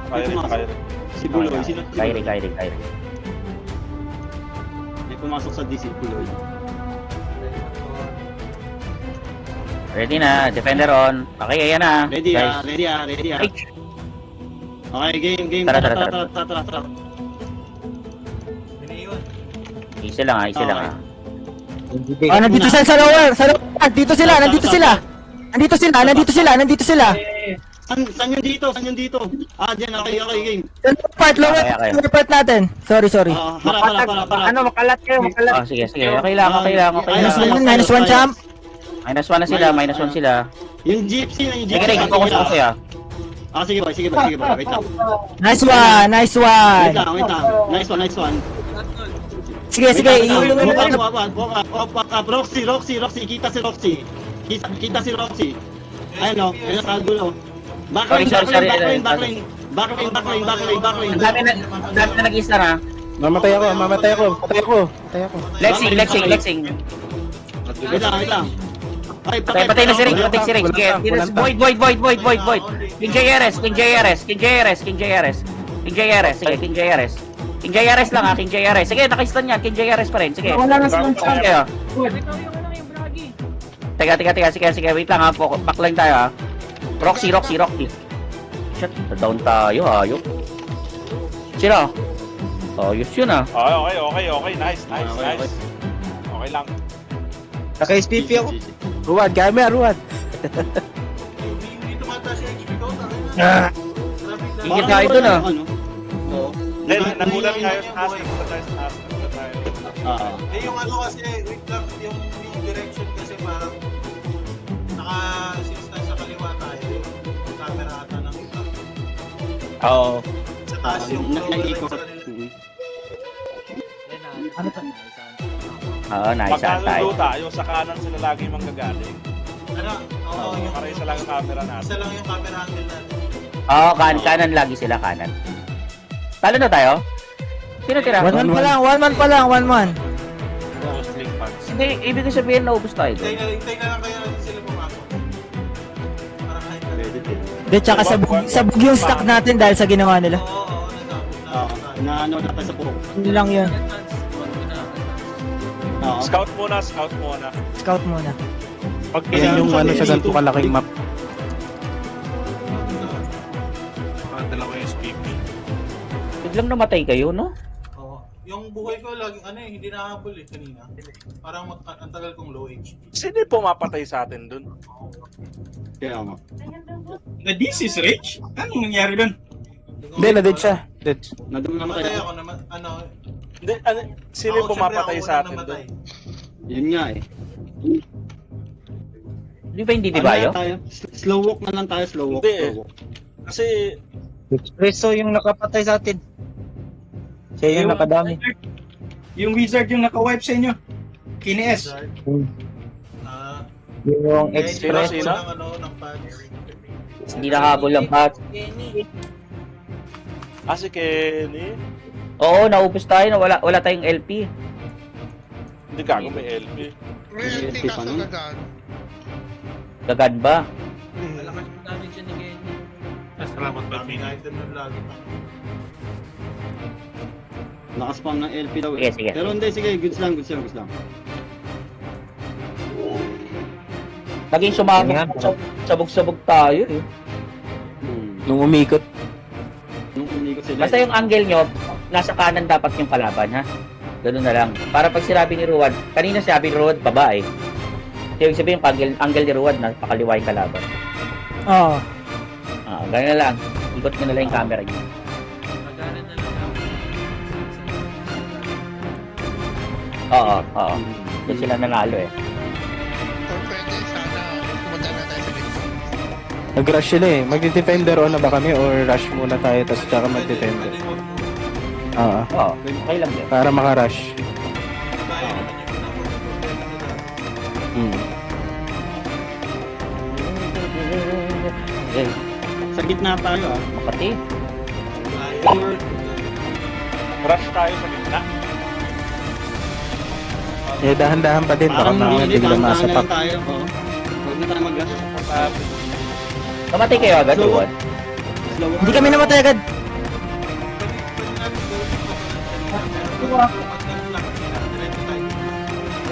Kaya.
Si Buloy. Sino?
Kyrie.
May pumasok sa DC, Buloy.
Ready na, defender on. Okay, ayan na.
Ready
Guys.
ready
Ay,
Okay, game.
Tara.
Tara.
easy lang ha.
Nandito sila sa lower. Nandito sila.
Saan yun dito? Diyan, okay, game.
Lower part natin. Sorry.
Para.
Ano, makalat kayo.
Sige. Okay lang.
Minus one champ.
-1 na sila, -1 sila.
Yung gypsy.
Sige, Rig, focus ako sa'yo.
Sige boy. Wait lang.
Nice one.
Nice one.
Sige.
Roxy. Kita si Roxy. Ayun sa gulo.
Sorry.
Backlane.
Ang dami na nag-isa na.
Mamatay ako.
Lexing.
Wait lang. Ay,
Patay na si Rig. Sige, void. King JRS. Sige, King JRS lang ha, King JRS. Sige, nakistan yan, King JRS pa rin. Sige.
Wala na silang
Sige,
Ikaw yung bragi.
Teka, sige, wait lang ha, backline tayo ha. Roxy. Shit, down tayo, ayok. Sino? Ayos yun ha.
Okay. Nice. Okay lang.
Naka-SPP ako.
Ruad.
Hindi tumataas yung HP ko.
Higit tayo dun ha.
Nagulat tayo sa taas.
Yung ano kasi, wait lang, yung direction kasi parang naka-assist na sa kaliwa tayo. Yung camera ata ng iba.
Oo.
Sa taas yung
Nag-ikot.
Nice
Pagka
shot tayo.
luta, yung sa kanan sila lagi manggagaling.
yung
Para isa lang yung camera natin.
isa lang yung camera angle natin.
Kanan lagi sila, kanan. Talo na tayo? Sino tira?
1 pa lang.
Tapos link pads.
Hindi, ibig sabihin naubos tayo doon.
Hintay na lang kaya natin sila pumasok. Para kahit na.
De, tsaka sabog yung stock natin dahil sa ginawa nila.
Oo, nasabog na.
Na natin sa puro.
Yun lang yun.
Oo.
Scout muna.
Scout muna.
Pag
Yan yung ano sa ganito kalaking map.
Dala ko yung SPP.
Biglang namatay kayo, no?
Oo. Yung buhay ko laging ano hindi nahabol kanina. Parang ang tagal kong low HP.
Sino yung pumapatay sa atin dun?
Kaya nga.
Na-DC is Rich? Anong nangyari doon?
Hindi, na-dead siya. Dead.
Nadum namatay
Namatay
ako.
ako naman ano.
Hindi, sino yung pumapatay sa atin dun?
Yun nga eh.
Di ba hindi di ba
Ano
yun?
na tayo? Slow walk na lang tayo, slow walk.
Hindi eh.
Slow walk.
Kasi,
Preso yung nakapatay sa atin. Siya yung nakadami.
Yung wizard yung naka-wipe sa inyo. Kini-S.
Ah,
Yung
Express.
Express.
Sino?
ng ano ng pads.
Hindi nakahabol lang pat.
Kenny.
si Kenny.
Oo, naubos tayo na wala tayong LP.
Hindi gago, may LP.
May LP kaso gagaan.
Gagan ba?
Malakas yung damage siya ni Kenny.
Salamat ba,
Daming
Pini?
item nun lagi pa.
Nakaspam ng LP daw
Sige,
eh.
sige.
Pero hindi, sige, goods lang.
Naging sumabog, sabog-sabog tayo eh.
Nung umikot.
Nung umikot sila.
Basta yung angle nyo, nasa kanan dapat yung kalaban, ha? Ganun na lang. Para pag sinabi ni Ruad, kanina sabi ni Ruad, baba eh. Ibig sabihin yung angle ni Ruad na pakaliwa yung kalaban.
Oo.
Ganun na lang. Ikot nyo na lang yung camera nyo.
Magana na lang ako.
Oo. Doon sila nanalo eh.
Or pwede sana pumunta na tayo sa gitna.
Nag-rush sila eh. Magdi-defender on na ba kami or rush muna tayo tapos tsaka mag-defender?
Pwede wag mo.
Oo.
Oo, okay lang yun.
Para maka-rush.
Kaya naman yung pinaka-problema nila.
Sa gitna tayo ah.
Makati.
Rush tayo sa gitna.
Eh, dahan-dahan pa din. Baka
Parang
mga
hindi,
bigla
dahan-dahan na
masapak.
lang tayo. Oh. Huwag na tayo mag-rush.
Kamatay kayo agad,
Slow
Ruad.
Slow walk.
Hindi kami namatay agad.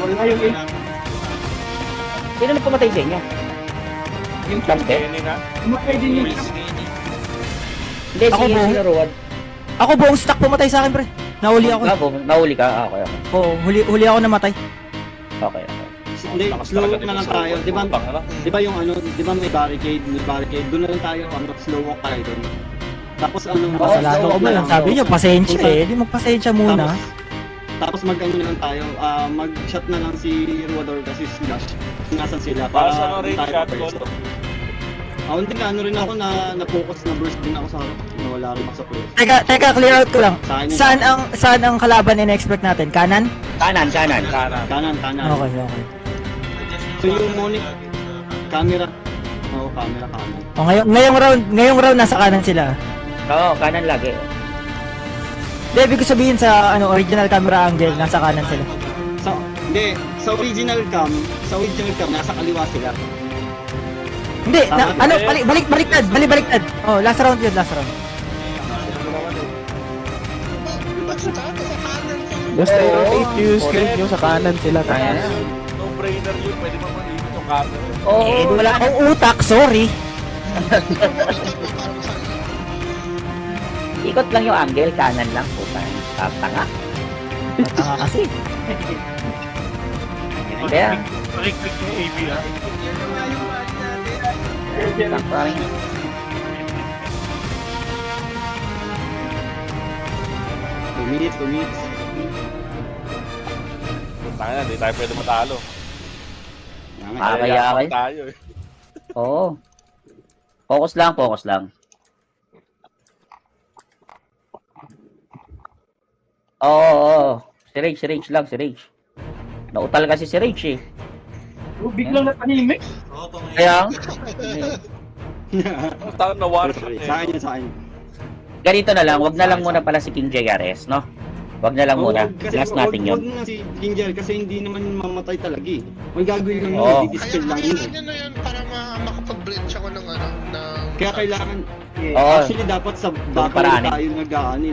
Wala yung
Sino na pumatay sa inyo? Yung Trump eh?
Kenny nga.
Hindi,
Ako
si
buong-
Ruad.
Ako buong stock pumatay sa akin, pre. Nahuli ako.
Nahuli ka? Okay.
Oo, huli ako namatay.
Okay.
Hindi, slow walk na lang tayo. Di ba yung ano, di ba may barricade, doon na lang tayo, slow walk tayo doon. Tapos ano,
Pasalanan
slow
ko
walk
ba
na
lang? Sabi nyo, pasensya eh. Di magpasensya muna.
Tapos mag-ano na lang tayo, mag-shot na lang si Ruador kasi slash. Nasan sila?
Para sa ano rin,
tayo
shot
first.
call.
Hindi nga, ano rin ako na-focus na burst din ako sa nawala rin ako sa first.
Teka, clear out ko lang.
Sa akin yun.
Saan ang kalaban in-expect natin? Kanan?
Kanan.
Kanan.
Okay.
So yung Monic, camera. Oo, camera.
O, ngayong round nasa kanan sila.
Oo, kanan lagi.
Hindi, ibig ko sabihin sa original camera angle, nasa kanan sila.
Sa original cam, nasa kaliwa sila.
Hindi, baliktad. Oh, last round yun, last round.
Basta sa kanan ko.
Basta i-rotate nyo yung screen nyo sa kanan sila. Tapos
No-brainer yun. Pwede mo mag-ibig yung camera.
Eh, wala akong utak, sorry.
Ikot lang yung angle, kanan lang. Puta, tanga.
Tanga kasi.
Kaya,
Pakiclick yung AB ha.
sakto rin.
2 minutes.
Tanga na, hindi tayo pwede matalo.
Kaya
Yayaman tayo eh.
Oo. Focus lang. Oo. Si Rage. Nautal kasi si Rage eh.
Biglang natahimik.
Oo, tumingin.
Kaya,
Tawag na war shot eh.
Sa akin.
ganito na lang, wag na lang muna pala si King JRS, no? Wag na lang muna. Last natin
Wag
yun.
na si Ginger kasi hindi naman mamatay talaga eh. May gagawin lang
Oo.
yun, didispel lang yun eh.
Kailangan nyo na yun para makapag-bridge ako ng
Kaya kailangan,
Oo.
actually dapat sa battle
paraanin.
tayo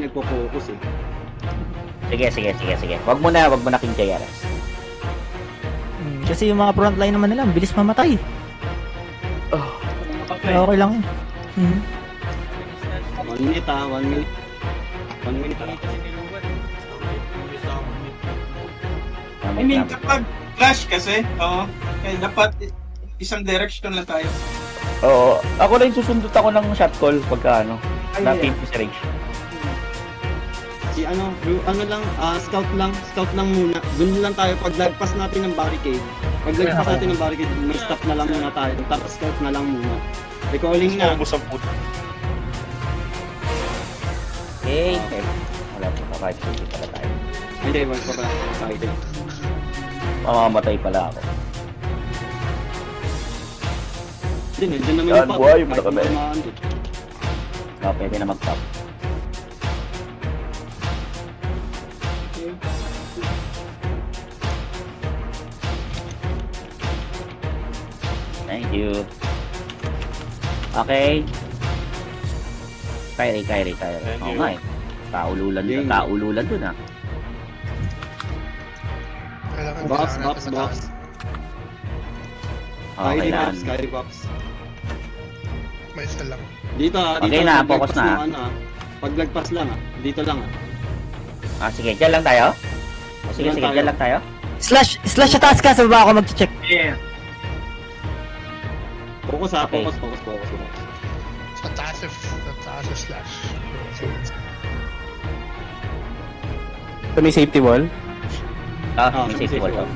nagpo-focus eh.
Sige. Wag mo na King JRS.
Kasi yung mga frontline naman nila, ang bilis mamatay. Kaya okay lang. Hmm.
1 minute 1 minute. 1 minute
Kasi niluwan.
I mean,
kapag clash kasi, kaya dapat isang direction lang tayo.
oo. Ako rin susundot ako ng shot call pagka ano, na team sa range.
Si ano lang, scout lang muna. Doon lang tayo pag lagpas natin ng barricade. Pag lagpas natin ng barricade, may stop na lang muna tayo. Tapos scout na lang muna. Recalling na.
Ubus ang puto.
Okay. Wala po, kahit hindi pala tayo.
Hindi, wag pa pala. Sorry.
Mamamatay pala ako.
Hindi, nandiyan naman
Yan,
yung pop.
buhay mo na
Kahit
kami.
tumaan din.
Pwede na mag-top. Thank you. Okay. Kyrie.
Thank
Oo
you.
nga eh. Taululan dun ah.
Box.
Okay na.
Kyrie box.
May isa lang.
Dito
Okay na, focus na.
Paglagpas lang Dito lang
Sige, dyan lang tayo. Sige,
Dyan tayo.
dyan lang tayo.
Slash sa taas ka, sa baba ako mag-check.
Focus
Okay.
focus.
Sa taas yung slash.
So, may safety wall.
May safety wall.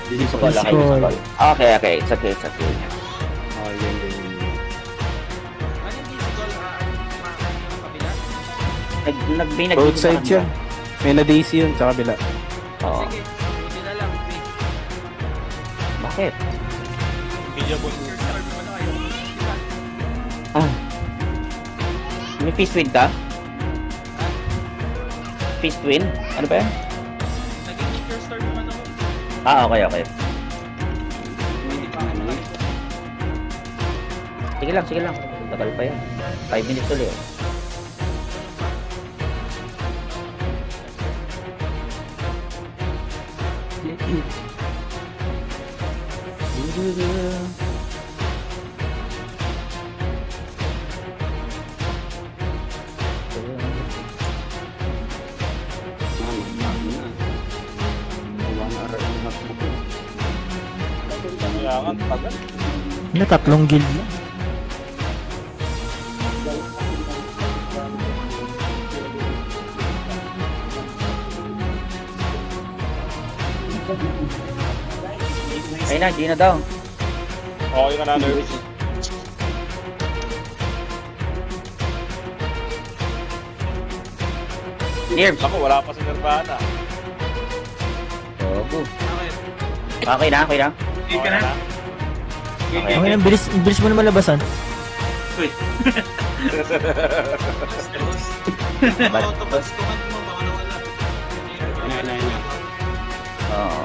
This is
Wala
Let's
kayo
go.
sa call. Okay. It's okay.
Oh, yan.
Ano yung physical, yung kabila?
May
Both sides yan. May na-DC yun sa kabila.
Oo.
Sige, buti na lang. Wait.
Bakit?
Ninja Boy.
Ano kayo?
May fist win ka? Fist win? Ano ba yan?
Naging teacher star naman ako.
Okay. Sige lang. Tagal pa yan. 5 minutes ulit.
Kailangan, tagal.
Ano, 3 guild lang.
Ayun na, Gina daw.
Okay ka na, nervous.
Nerves.
Ako, wala pa si Nirvana.
Opo.
Okay.
Okay na.
Okay na.
Okay.
Okay lang, bilis mo naman labasan.
Autobots, command mo, baka nawala.
Ayun.
Oo.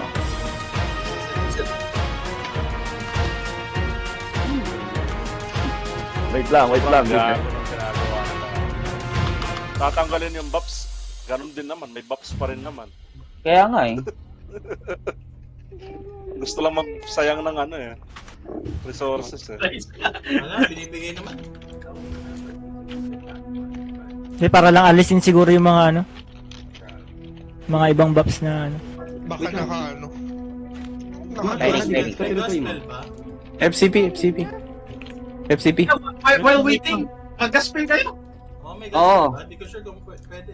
Wait lang.
Gago ng ginagawa nila. Tatanggalin yung buffs. Ganun din naman, may buffs pa rin naman.
Kaya nga eh.
Gusto lang magsayang ng resources eh.
Wala, binibigay naman.
Para lang alisin siguro yung mga mga ibang buffs na
Baka
Ready.
Gospel ba?
FCP.
While waiting, mag-gospel kayo. Oh, may
Oo.
gospel ba? Hindi ko sure kung pwede.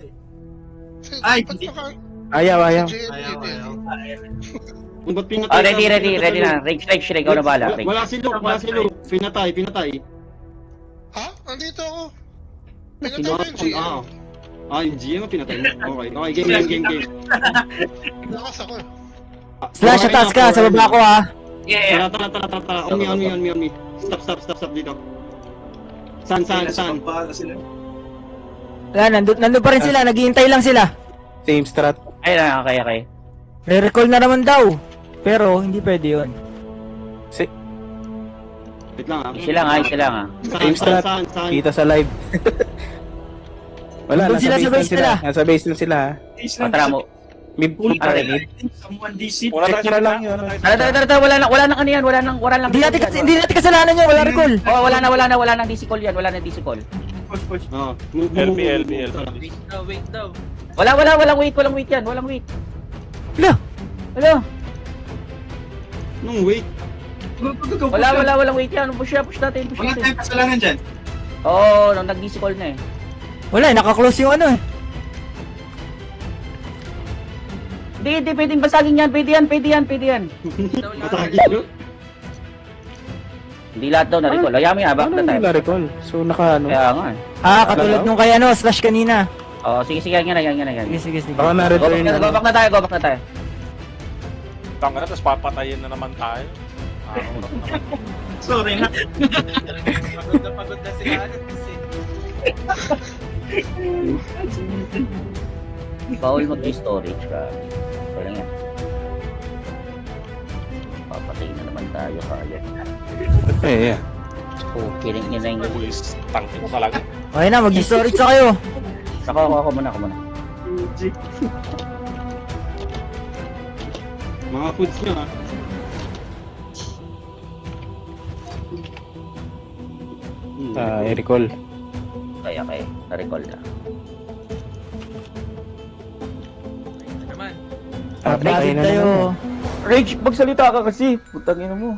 Ayaw.
Ayaw.
Kung ba't pinatay
Ready na. Rage, ikaw na bala. Rage.
Wala si Luke. Pinatay.
Ha? Andito ako.
Sino?
Pinatay ko yung GM.
Yung GM mo pinatay mo? Okay, game.
Lakas ako.
Slash sa taas ka, sa baba ko ha.
Tara. On me. Stop dito. San.
Wala, nandun pa rin sila, naghihintay lang sila.
Same strat.
Ayun na, okay.
Re-recall na naman daw. Pero, hindi pwede yun.
Wait lang
Isa lang ha.
Same strat.
San.
Kita sa live. Wala,
Nandun
nasa
sila sa
base lang
base
sila.
nila.
Nasa base lang sila ha.
Tara mo.
Mid pool pa rin.
Wala tayo sa lang yun.
Tara, wala nang ano yan, wala nang
Hindi natin kasalanan yun, wala recall.
Oh, wala nang DC call yan, wala nang DC call.
Oh,
LB.
Wait daw.
Walang wait yan, walang wait. Wala.
Nung wait.
Walang wait yan, push natin.
Wala tayong kasalanan dyan.
Oo, nag-DC call na eh.
Wala, naka-close yung ano eh.
Hindi, pwedeng basagin yan, pwede yan.
Matagi yun.
Hindi lahat daw na-recall. Hayaan mo yan, back
Ano
na
hindi
tayo.
recall? So naka ano?
Kaya nga eh.
Katulad nung kay ano, slash kanina.
Oo, sige, yan.
Sige.
Baka na-return
Go back na tayo.
Tanga na, tapos papatayin na naman tayo.
Sorry na.
Pagod na sila agad kasi.
Bawal mag-storage ka. Kaya lang yan. Papatay na naman tayo kaya.
Eh, yeah.
Okay, yun na yung
Buwis, tangin mo talaga.
Okay na, mag-storage na kayo.
Ako muna.
Mga foods nyo ha.
I-recall.
Kaya, na-recall na.
Ano naman?
Updated tayo.
Rage, magsalita ka kasi. Putangin mo.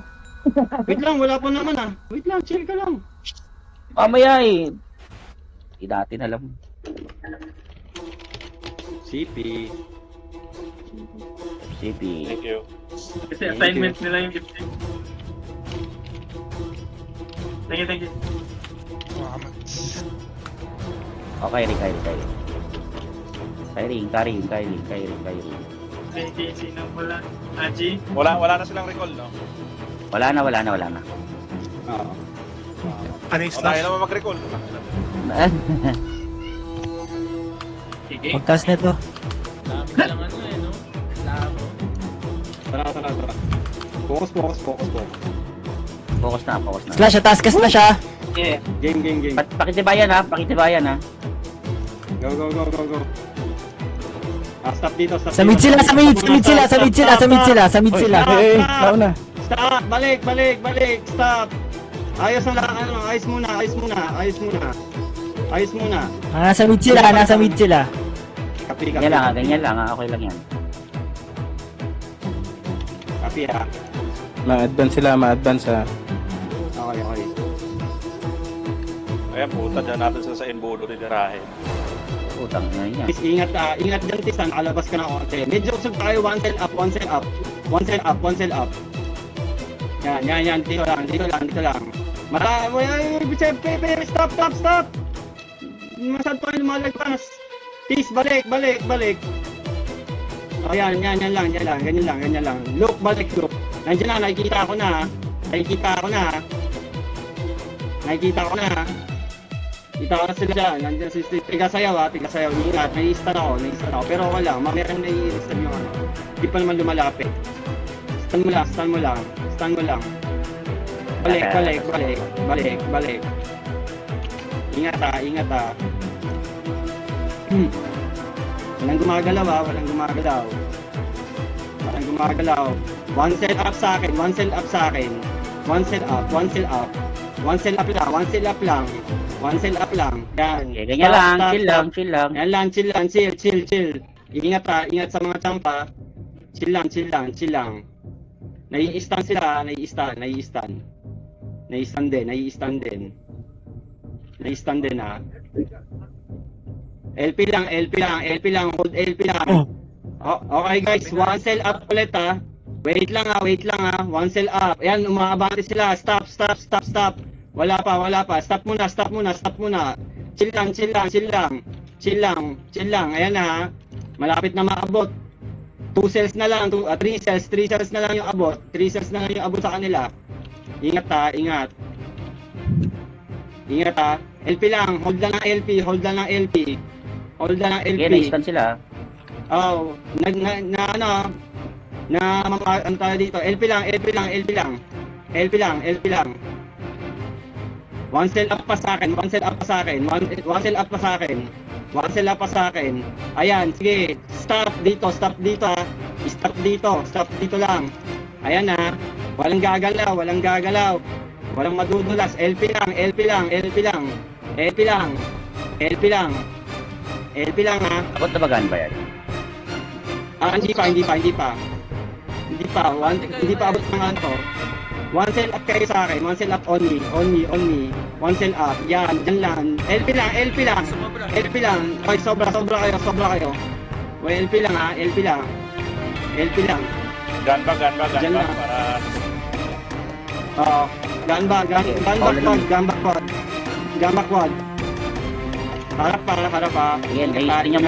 Wait lang, wala pa naman ah. Wait lang, chill ka lang.
Mamaya eh. Hindi natin alam.
CP.
Thank you.
Kasi assignment
nila yung gift. Thank you.
Okay, Kyrie. Kyrie.
Sino wala? Aji?
Wala na silang recall, no?
Wala na.
Oo.
Ano yung
O tayo
slash?
naman mag-recall.
Sige.
Magtas na to.
Dami lang ano eh, no? Labo.
Tara. Focus.
Focus na.
Slash, taskas na siya.
Game.
Pakitibayan ha.
Go. Stop dito.
Sa mid sila.
Eh, nauna.
Stop! Balik! Stop! Ayos muna.
Nasa mid sila.
Kapi.
Ganyan lang ha. Okay lang yan.
Kapi ha.
Ma-advance ha.
Okay.
Ayan, puta dyan natin sila sa Enbudo ni Dirahe.
Utang na yan.
Tis, ingat dyan, Tis, nakalabas ka ng konti. Medyo usog tayo, one cell up. Yan, dito lang. Stop! Masyad pa kayo lumalagpas. Tis, balik. O yan lang, ganyan lang. Look. Nandiyan na, nakikita ko na. Kita ko na sila dyan. Nandiyan si tigasayaw. Ingat, nai-stun ako. Pero okay lang, mamaya rin nai-stun yung ano. Hindi pa naman lumalapit. Stun mo lang. Balik. Ingat ha. Walang gumagalaw. One cell up sa akin. One cell up lang. Yan.
Okay, ganyan lang. Chill lang.
Yan lang, chill. Ingat sa mga champa. Chill lang. Nai-stun sila, nai-stun din ha. LP lang, hold LP lang. Okay guys, one cell up ulit ha. Wait lang ha. One cell up. Ayan, umaabante sila. Stop. Wala pa. Stop muna. Chill lang. Ayan ha. Malapit na maabot. 2 cells na lang, 3 cells na lang yung abot. 3 cells na lang yung abot sa kanila. Ingat ha. LP lang, hold lang ng LP.
Okay, na-stun sila.
Oh, ano tayo dito? LP lang. One cell up pa sa akin. One cell up pa sa akin. Ayan, sige. Stop dito ha. Stop dito lang. Ayan ha. Walang gagalaw. Walang madudulas. LP lang ha.
Abot na bagaan ba yan?
Hindi pa. Hindi pa abot ng ano. One cell up kayo sa akin. One cell up only. One cell up. Yan, dyan lang. LP lang. Ay, sobra kayo. Well, LP lang ha. LP lang.
Gan ba?
Diyan na.
Para
Oo. Gun backward. Harap pa.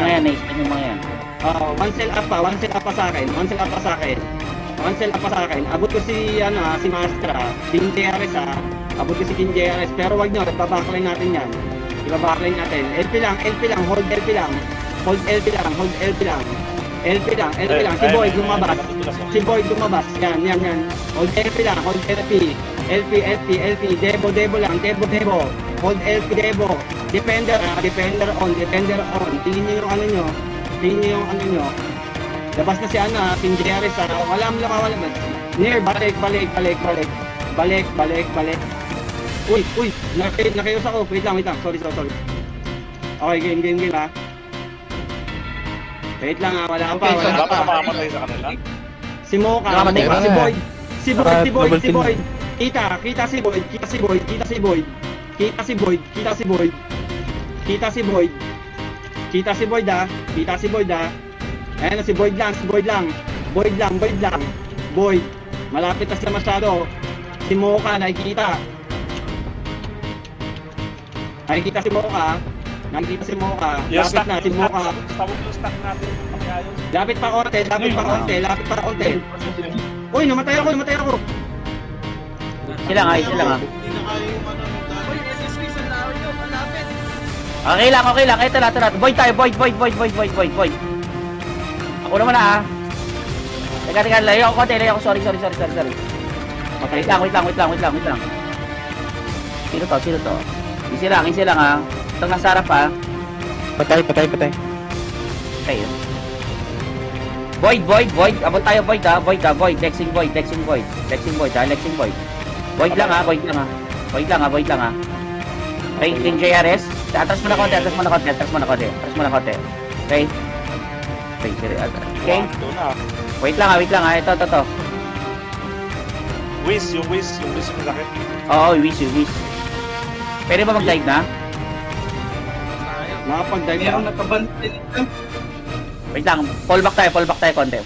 Yan, naistin yung mga yan.
One cell up pa sa akin. Abot ko si Master, King JRS Abot ko si King JRS, pero wag nyo, ibabackline natin yan. LP lang, hold LP lang. Si Boyd lumabas. Yan. Hold LP lang, LP. Debo lang. Hold LP, Debo. Defender on. Tingin nyo yung ano nyo. Labas na si King JRS Wala. Near, balik. Uy, nakayos ako. Wait lang. Sorry. Okay, game ha. Wait lang ha, wala pa.
baka mamamatay sa kanila.
Si Mocha,
Nakamatay ba?
si Boyd. Kita si Boyd ha. Ayan, si Boyd lang. Boyd. Malapit na sila masyado. Si Mocha, nakikita si Mocha.
Yung
Lapit na, si Mocha.
Tawag yung stock natin. Pagkayos.
Lapit pa konti. Uy, namatay ako.
Sila nga.
Hindi na kaya yung ano ng dami.
Uy, SSP sa lawan nyo, malapit.
Okay lang. Ito na. Boyd tayo. Boyd. Ako naman na Teka, layo ako. Sorry. Wait lang. Sino to? Easy lang ha. Itong nasa harap ha.
Patay.
Okay. Boyd. Abot tayo Boyd ha. Boyd. Lexing Boyd ha. Boyd lang ha. Okay, King JRS. Atras mo na konti. Okay. Okay.
Doon na.
Wait lang ha. Ito.
Yung whiz yung sakit.
Oo, wish. Pwede ba mag-dive na?
Makapag-dive na.
nakabantay dito.
Wait lang, fall back tayo konti.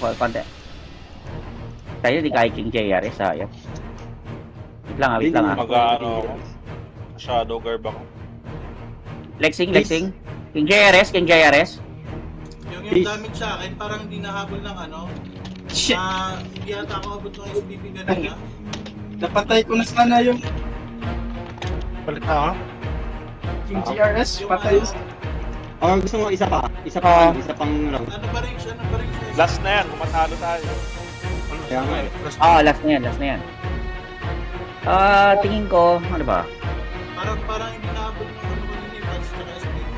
Tayo di kay King JRS sayang. Wait lang ha.
Mag-ano ako. Shadow garb ako.
Lexing. King JRS.
Yung damage sa akin, parang hindi nahabol ng ano.
Shit.
Hindi yata ako abot ng SPP ganun.
Napatay ko na sana yung
Palit na, ha?
King GRS.
Yung
Patay.
Gusto mo isa pang round.
Ano ba rin siya?
Last na yan, kung matalo tayo.
Kaya nga eh.
Last na yan. Tingin ko, ano ba?
Parang hindi nahabol ng ano kanina yung match na SPP.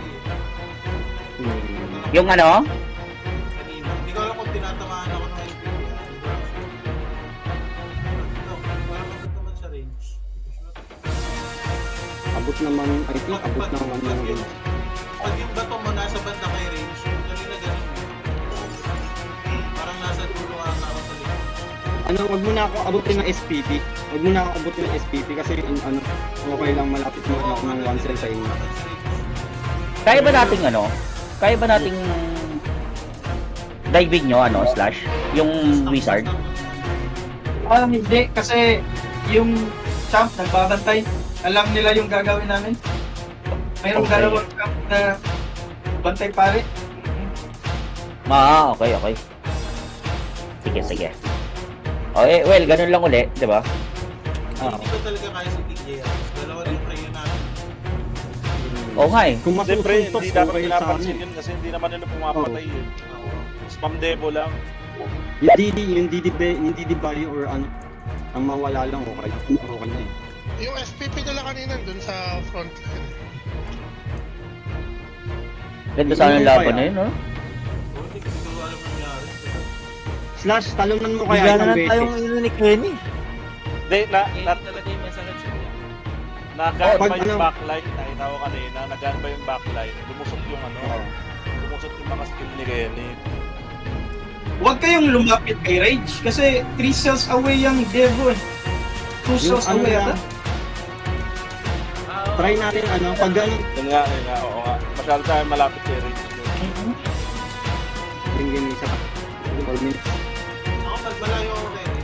Yung ano?
Kanina. Hindi ko alam kung tinatamaan ako ng SPP. Parang abot naman sa range.
Abot naman ng range.
Pag yung bato mo nasa banda kay range, kanina ganun. Parang nasa dulo ata ako sa likod.
Wag mo na ako abutin ng SPP. Kasi okay lang, malapit mo ako ng one cell sa inyo.
Kaya ba nating diving nyo, slash? Yung wizard?
Hindi. Kasi yung champ nagbabantay. Alam nila yung gagawin namin. Mayroong
Okay.
dalawang champ na bantay pare.
Okay. Sige. Okay, well, ganun lang uli, di ba?
Hindi ko talaga kaya si TJ. Dalawa yung prayer natin.
Oo nga eh.
Kung
Siyempre,
masusuntok,
hindi dapat
okay sa
pinapansin
amin.
yun kasi hindi naman nila pumapatay yun. Spam demo lang.
Yung DD value or ang mawala lang, okay na eh.
Yung SPP nila kanina dun sa front line.
Ganda sana ng laban na yun, no?
Hindi ko alam ang nangyari.
Slash, talunan mo kaya
Bigla na
isang
lang tayong
beses.
ino ni Kenny.
Hindi,
Talaga yung masakit sa kanya.
nagaan
Pag
ba yung
ano-
backline? Nakita ko kanina, nagaan ba yung backline? Lumusot yung ano, lumusot yung mga skill ni Kenny.
Huwag kayong lumapit kay Rage kasi 3 cells away yung Devo eh. 2
Yung
cells
ano
away
yan,
ata.
try natin ano, pag ganun,
Yun nga, oo nga. Masyado tayo malapit kay Rage.
tingin isa pa. 4 minutes.
Ako pag malayo ako kay Ray.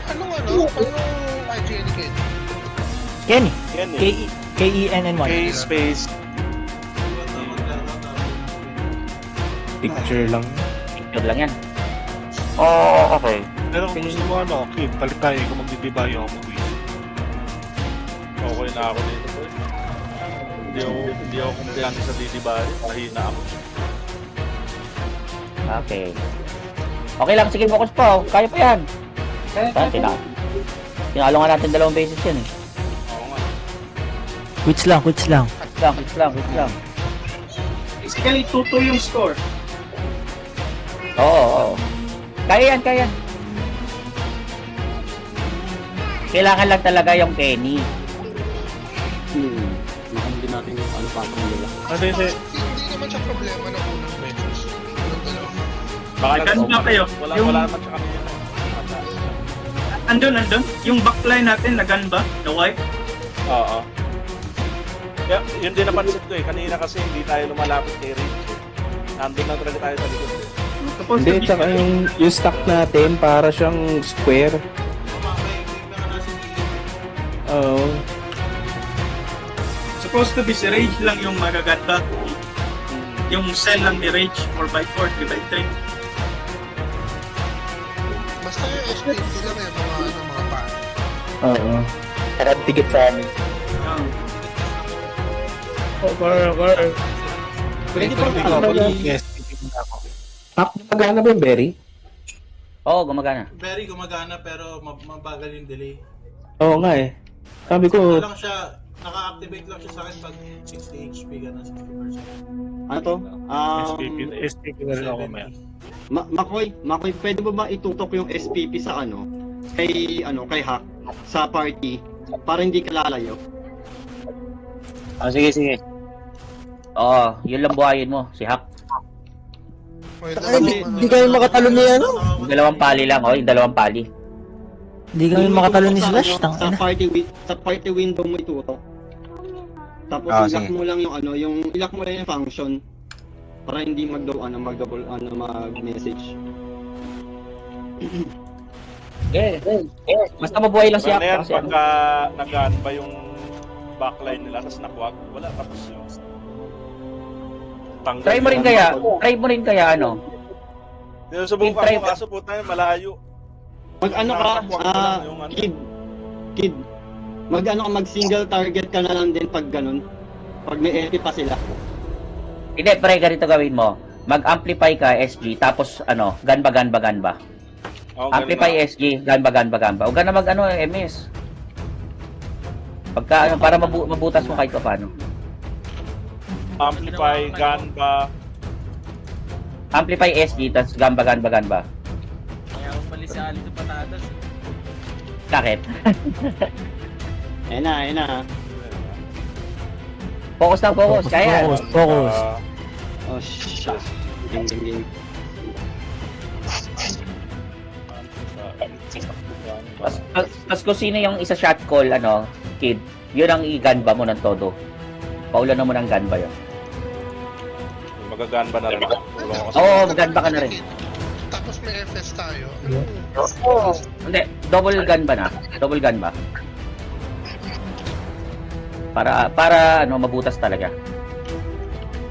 Anong IGN ni Kenny?
Kenny.
Kenny.
K-E-N-N-Y.
K space.
Picture lang.
Picture lang yan. Oh, okay.
Pero kung gusto mo ano, Kid, palit tayo kung magdidibayo ako mag-quiz.
Okay na ako dito. Boy. Hindi ako kumpiyansa sa Didibari. Mahina ako.
Okay. Okay lang, sige, focus pa. Kaya pa yan. Tinalo nga natin 2 beses yan eh.
Oo nga.
Quits lang.
Quits lang.
Basically 2-2 yung score.
Oo. Kaya yan. Kailangan lang talaga yung Kenny.
Hindi natin yung ano pa kung nila.
Hindi.
Hindi naman siya problema ng unang beses. Unang dalawa.
Baka
Ganda kayo.
Wala naman siya kanina.
Andun. Yung backline natin, nagan ba? The wipe?
Oo. Yeah, yun din napansin ko eh. Kanina kasi hindi tayo lumalapit kay Rage. Nandun na talaga tayo sa likod.
Supposed
Hindi,
to be
tsaka yung stack natin para siyang square. Oo.
supposed to be si Rage lang yung magaganda. Yung cell lang ni Rage 4x4, 3x3.
Basta yung SPT lang yan, mga pan.
Oo. Sarap tigit sa amin.
Pwede pa ako.
Yes, titignan ako.
Magana ba yung berry?
Oo, gumagana.
Very gumagana pero mabagal yung delay.
Oo nga eh. Sabi ko,
Ano lang siya, naka-activate lang siya sa akin pag 60 HP gano'n, 60%.
Ano to?
SPP na rin ako maya.
Makoy, pwede ba itutok yung SPP sa kay Hack sa party para hindi ka lalayo?
Sige.
Oo, yun lang buhayin mo, si Hap.
Hindi kami makatalo ni ano?
Yung 2 pali lang, yung 2 pali.
Hindi kami makatalo ni Slash.
Sa party window mo itutok. Tapos ilock mo lang yung ilock mo lang yung function para hindi mag-message.
Basta mabuhay lang si Hap.
Ano yan,
Kasi ano.
pagka nagaan pa yung backline nila, tapos nakuwag, wala, tapos yung tanggal.
Try mo rin kaya ano.
Sinusubukan
Try-
ko, kaso po tayo malayo.
Kid, mag single target ka na lang din pag ganun. Pag may EP pa sila.
Hindi, pre, ganito gawin mo. Mag-amplify ka, SG, tapos gun ba.
Oh,
Amplify SG, gun ba. Huwag ka na MS. Pagka, para mabutas mo kahit pa paano.
Amplify, gun ba?
Amplify SG, tapos gun ba.
Kaya umalis si Ali sa patatas.
Bakit?
Ayun na.
Focus. Kaya.
Focus.
Oh, shit. Game.
Tapos kung sino yung isa shot call, Kid, yun ang i-gun ba mo ng todo. Paulan mo ng gun ba yun.
Magagan ba na rin ako?
Oo, gun ba ka na rin.
Tapos may FS tayo.
Hindi, double gun ba? Para mabutas talaga.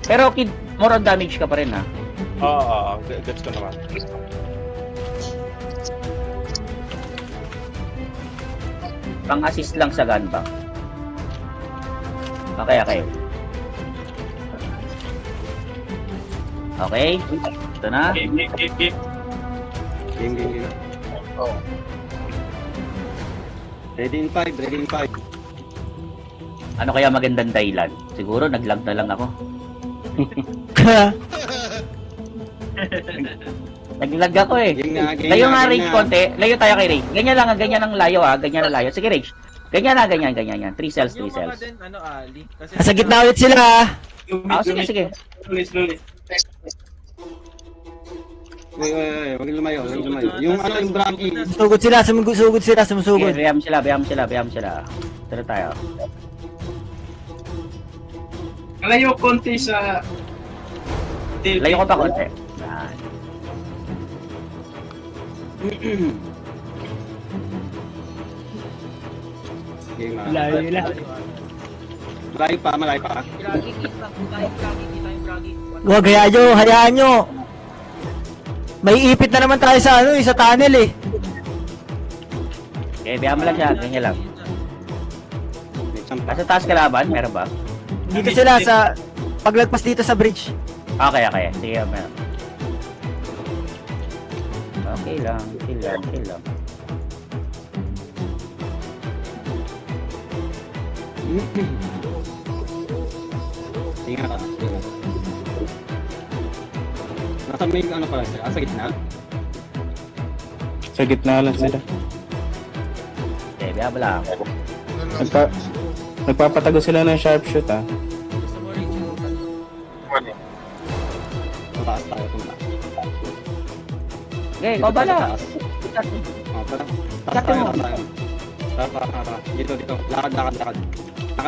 Pero Kid, more on damage ka pa rin ha.
Oo, gets ko naman.
Pang-assist lang sa gun ba? Okay. Okay? Ito na.
Game. Ready in 5.
Ano kaya magandang dahilan? Siguro nag-lag na lang ako. Naglag ako eh.
Game na, game
Layo
na,
nga
game
Rage
na.
konti. Layo tayo kay Rage. Ganyan lang, ganyan ang layo ah. Ganyan ang layo. Sige Rage. Ganyan na, ganyan yan. 3 cells, 3
Yung mga
cells.
din, ano, Ali. Kasi
Nasa gitna ulit sila.
Sige, sige.
Slowly.
Wag lumayo, wag lumayo. Yung ano, yung Bragi.
Sumusugod sila, sumusugod sila,
Sige,
sumusugod.
bayam sila. Tara tayo.
Malayo konti sa...
Layo ko pa konti. Yan.
Game na.
Layo lang.
Malayo pa.
Bragi, kita yung Bragi.
Huwag, hayaan nyo. May ipit na naman tayo sa sa tunnel eh.
Okay, bayam lang siya. Ganyan lang.
May champa.
Nasa taas kalaban, meron ba?
Dito sila sa paglagpas dito sa bridge.
Okay. Sige, meron. Okay lang, chill lang.
Sige nga. Nasa may ano pala sila? Sa gitna?
Sa gitna lang sila.
Okay, bayam lang.
Nagpapatago sila ng sharpshoot ah.
Gusto mo Rage yung
Mataas tayo kung na.
Okay, ikaw bala.
Tara. Taas tayo. Tara. Dito. Lakad.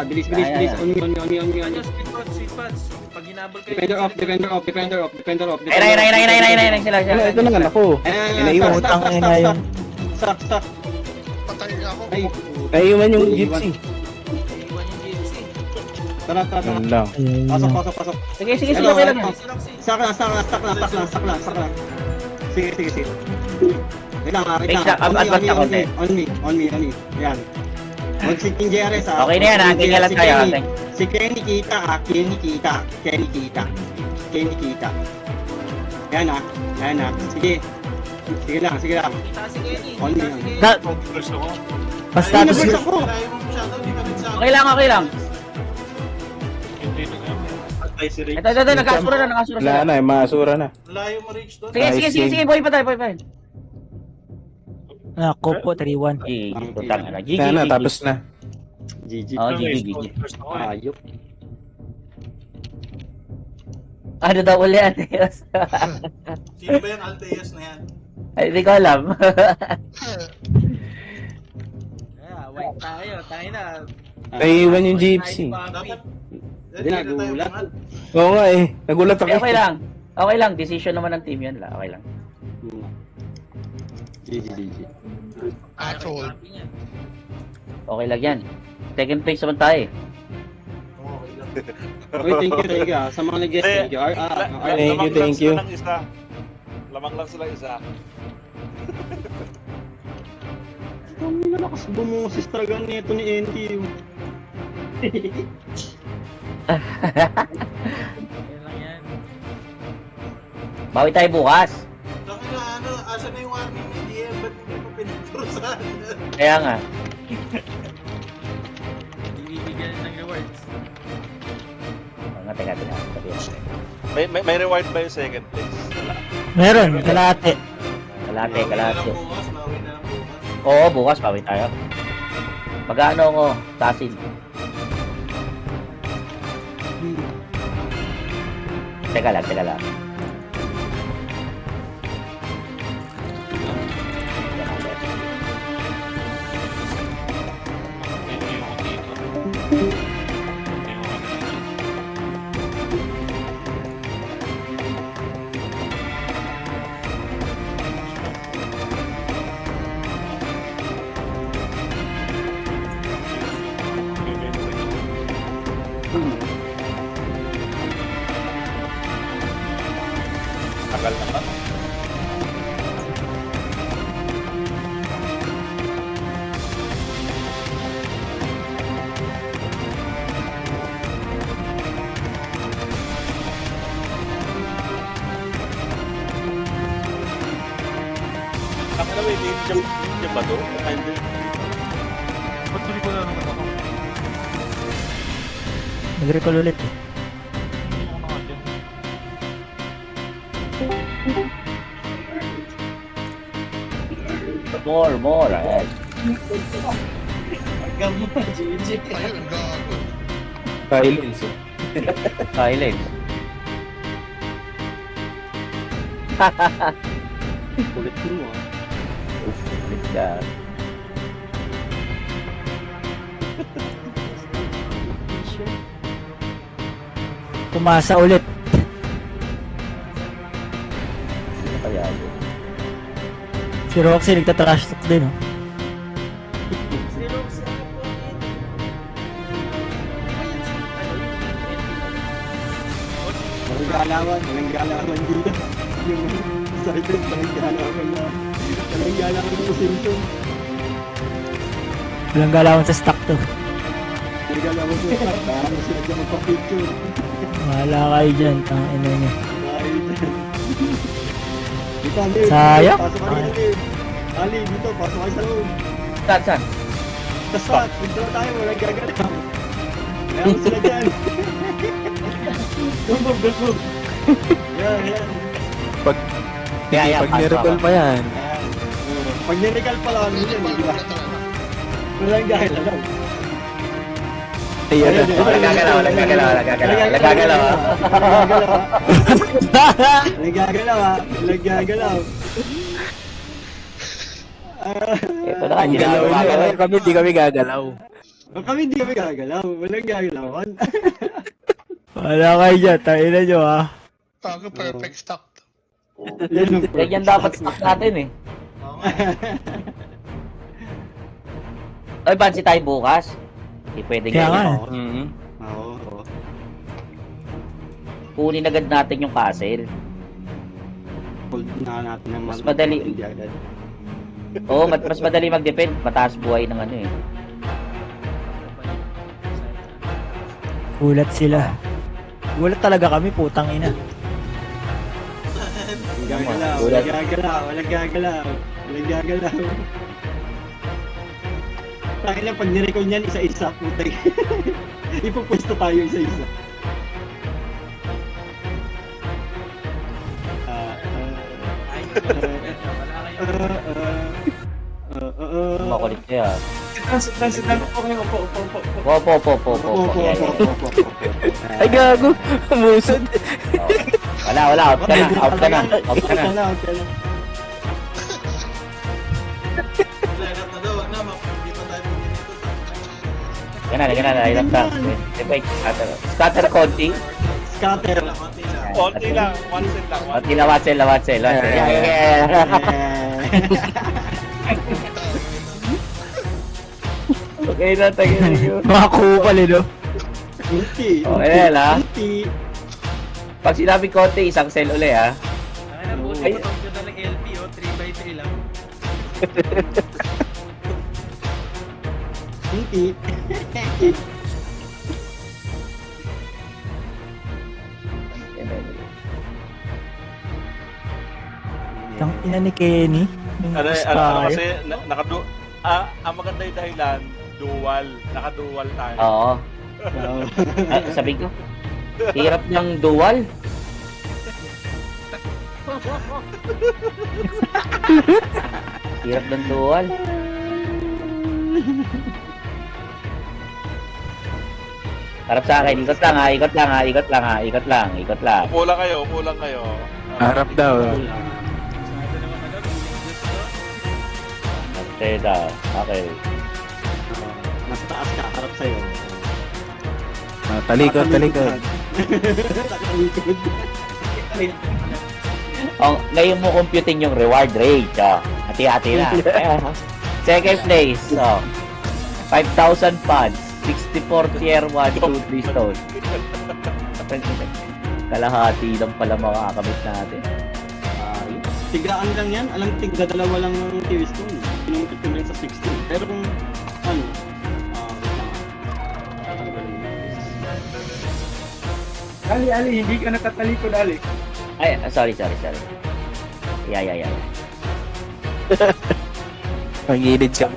Bilis.
Ayan.
On me.
Ano, sweet pads. Pag hinabol kayo.
Defender off.
Ay, sila.
Ito na nga ako. Inaiwan.
Utang na yung...
Stop.
Patay ako.
Ay,
Naiwan yung gypsy.
Iwan yung GFC.
tara.
Yan lang.
Pasok.
Sige, okay lang yan.
Stock lang. Sige. Wait lang.
Wait lang, advance ka konti.
On me. Yan. Mag-sit in JRS ha.
Okay na yan, ha? Ganyan lang tayo, ha?
Si Kenny kita ha. Kenny kita. Yan ha. Sige lang.
Kita si Kenny.
On me.
Gusto ko.
Basta
Ay,
tapos
nag-burst ako.
Kaya mo masyado, di ka nagsama.
Okay lang.
Hindi na nga.
Patay si Rage.
Ito, nagkasura
Wala
sila.
na, maasura na.
Layo mo Rage doon.
Sige, boy pa tayo.
Ako po, 3-1.
GG.
Yan na, tapos na.
GG.
Oh, GG.
Gusto ko.
Ayop.
Ano daw uli, Ateos?
Sino ba yung Alteas na yan?
Ay, hindi ko alam.
Wait tayo na.
Naiwan yung gypsy.
Dapat...
Hindi nagulat.
Oo nga eh. Nagulat ako.
Okay lang. Decision naman ng team yun. Okay lang.
GG.
Asshole.
Okay lang yan. Second place naman tayo eh.
Uy, thank you. Sa mga nag-guest, thank you.
Thank you.
Lamang lang sila isa.
Kami na lakas bumoses talaga nito ni NTU.
Yan lang yan.
Bawi tayo bukas.
Dami na asa na yung army ni DM, ba't hindi mo pinagparusahan?
Kaya nga.
Bibigyan ng rewards.
Teka.
May reward ba yung second place? Wala.
Meron, kalate.
Kalate.
Bawi na lang bukas.
Oo, bukas bawi tayo. Mag-ano ko, tasin. Teka lang.
Tagal naman. Ang alam hindi yung ba doon? Hindi.
Ba't hindi ko na naman ako?
Nag-recall ulit eh.
Hindi ko na nga dyan.
More. Ayan.
Hanggang mo, GG.
Ayun, gago.
Silence eh.
Silence.
Kulit mo ah.
Ulit ka.
Pumasa ulit.
Ano kaya yun?
Si Roxy nagtatrash talk din, oh.
Si Roxy ano po yun? Ayun, si
Walang galawan dito. Yung silent, walang galawan na. Walang galawan yung Simpson.
Walang galawan sa stock to.
Walang galawan sa stock. Parang sila dyan magpa-picture.
Wala kayo dyan. Tangina niya.
Dito, Ali.
Sayang.
Pasok kayo, Ali. Ali, dito, pasok kayo sa loob.
Saan?
Sa spot, dito na tayo, walang gagalaw. Kaya sila dyan. Go. Yan.
Pag nirecall pa yan.
Pag nirekal pa lang, yun, di ba? Walang gagalaw.
Ayan na.
Walang gagalaw.
Walang gagalaw.
Ito na,
Ang galaw niya. Kami di kami gagalaw.
Kami di kami gagalaw. Walang gagalawan.
Wala kayo dyan. Tangina nyo, ah.
Gago, perfect stock.
Yan ang
Yan dapat stock natin eh. Ay, bansi tayo bukas. Hindi pwedeng
Kaya nga.
ganyan.
Mm-hmm.
Oo.
Kunin agad natin yung castle.
Hold na natin ng
Mas madali.
Hindi agad.
Oo, mas madali mag-defend. Mataas buhay ng ano eh.
Gulat sila. Gulat talaga kami, putang ina.
Walang gagalaw. Tayo lang, pag nirecall niyan, isa-isa, putay. Ipupwesto tayo isa-isa.
Makulit kaya.
Sit down po kayo.
Opo. Yan.
Ay gago. Musod.
Wala. Out ka na.
Out ka na.
Lahat na daw, na, hindi pa tayo pinito.
Ganun. Ilang lang. Wait. Scatter konti.
Scatter.
Konti lang, one set lang.
Konti lawat sel. Okay na, tagay nyo.
Mga kupal, eh, no?
Ulti.
Okay na,
Ulti.
Pag sinabi konti, isang cell uli ha.
Ano po,
Ay.
ito ko na ng LP, 3x3 lang.
Ulti.
Tang ina ni Kenny. Yung
Ano
style.
kasi, ang maganda yung dahilan, dual. Naka-dual tayo.
Oo. Sabi ko, hirap ng dual. Hirap ng dual. Harap sa akin, ikot lang.
Upo lang kayo.
Harap daw.
Teda, okay.
Mas taas ka, harap sa'yo.
Talikod.
Talikod.
Ngayon mo computing yung reward rate. Hati-hati na. Second place. 5,000 funds. 64 tier 1, 2, 3 stone. Kalahati lang pala makakamit natin.
Tigaan lang yan. Alam, tigda-dalawa lang ng tier stone. Pinungkit ko rin sa 16. Pero kung, ano,
Ali, hindi ka nakatalikod, Ali.
Ay, sorry. Yeah.
Pangilid ka.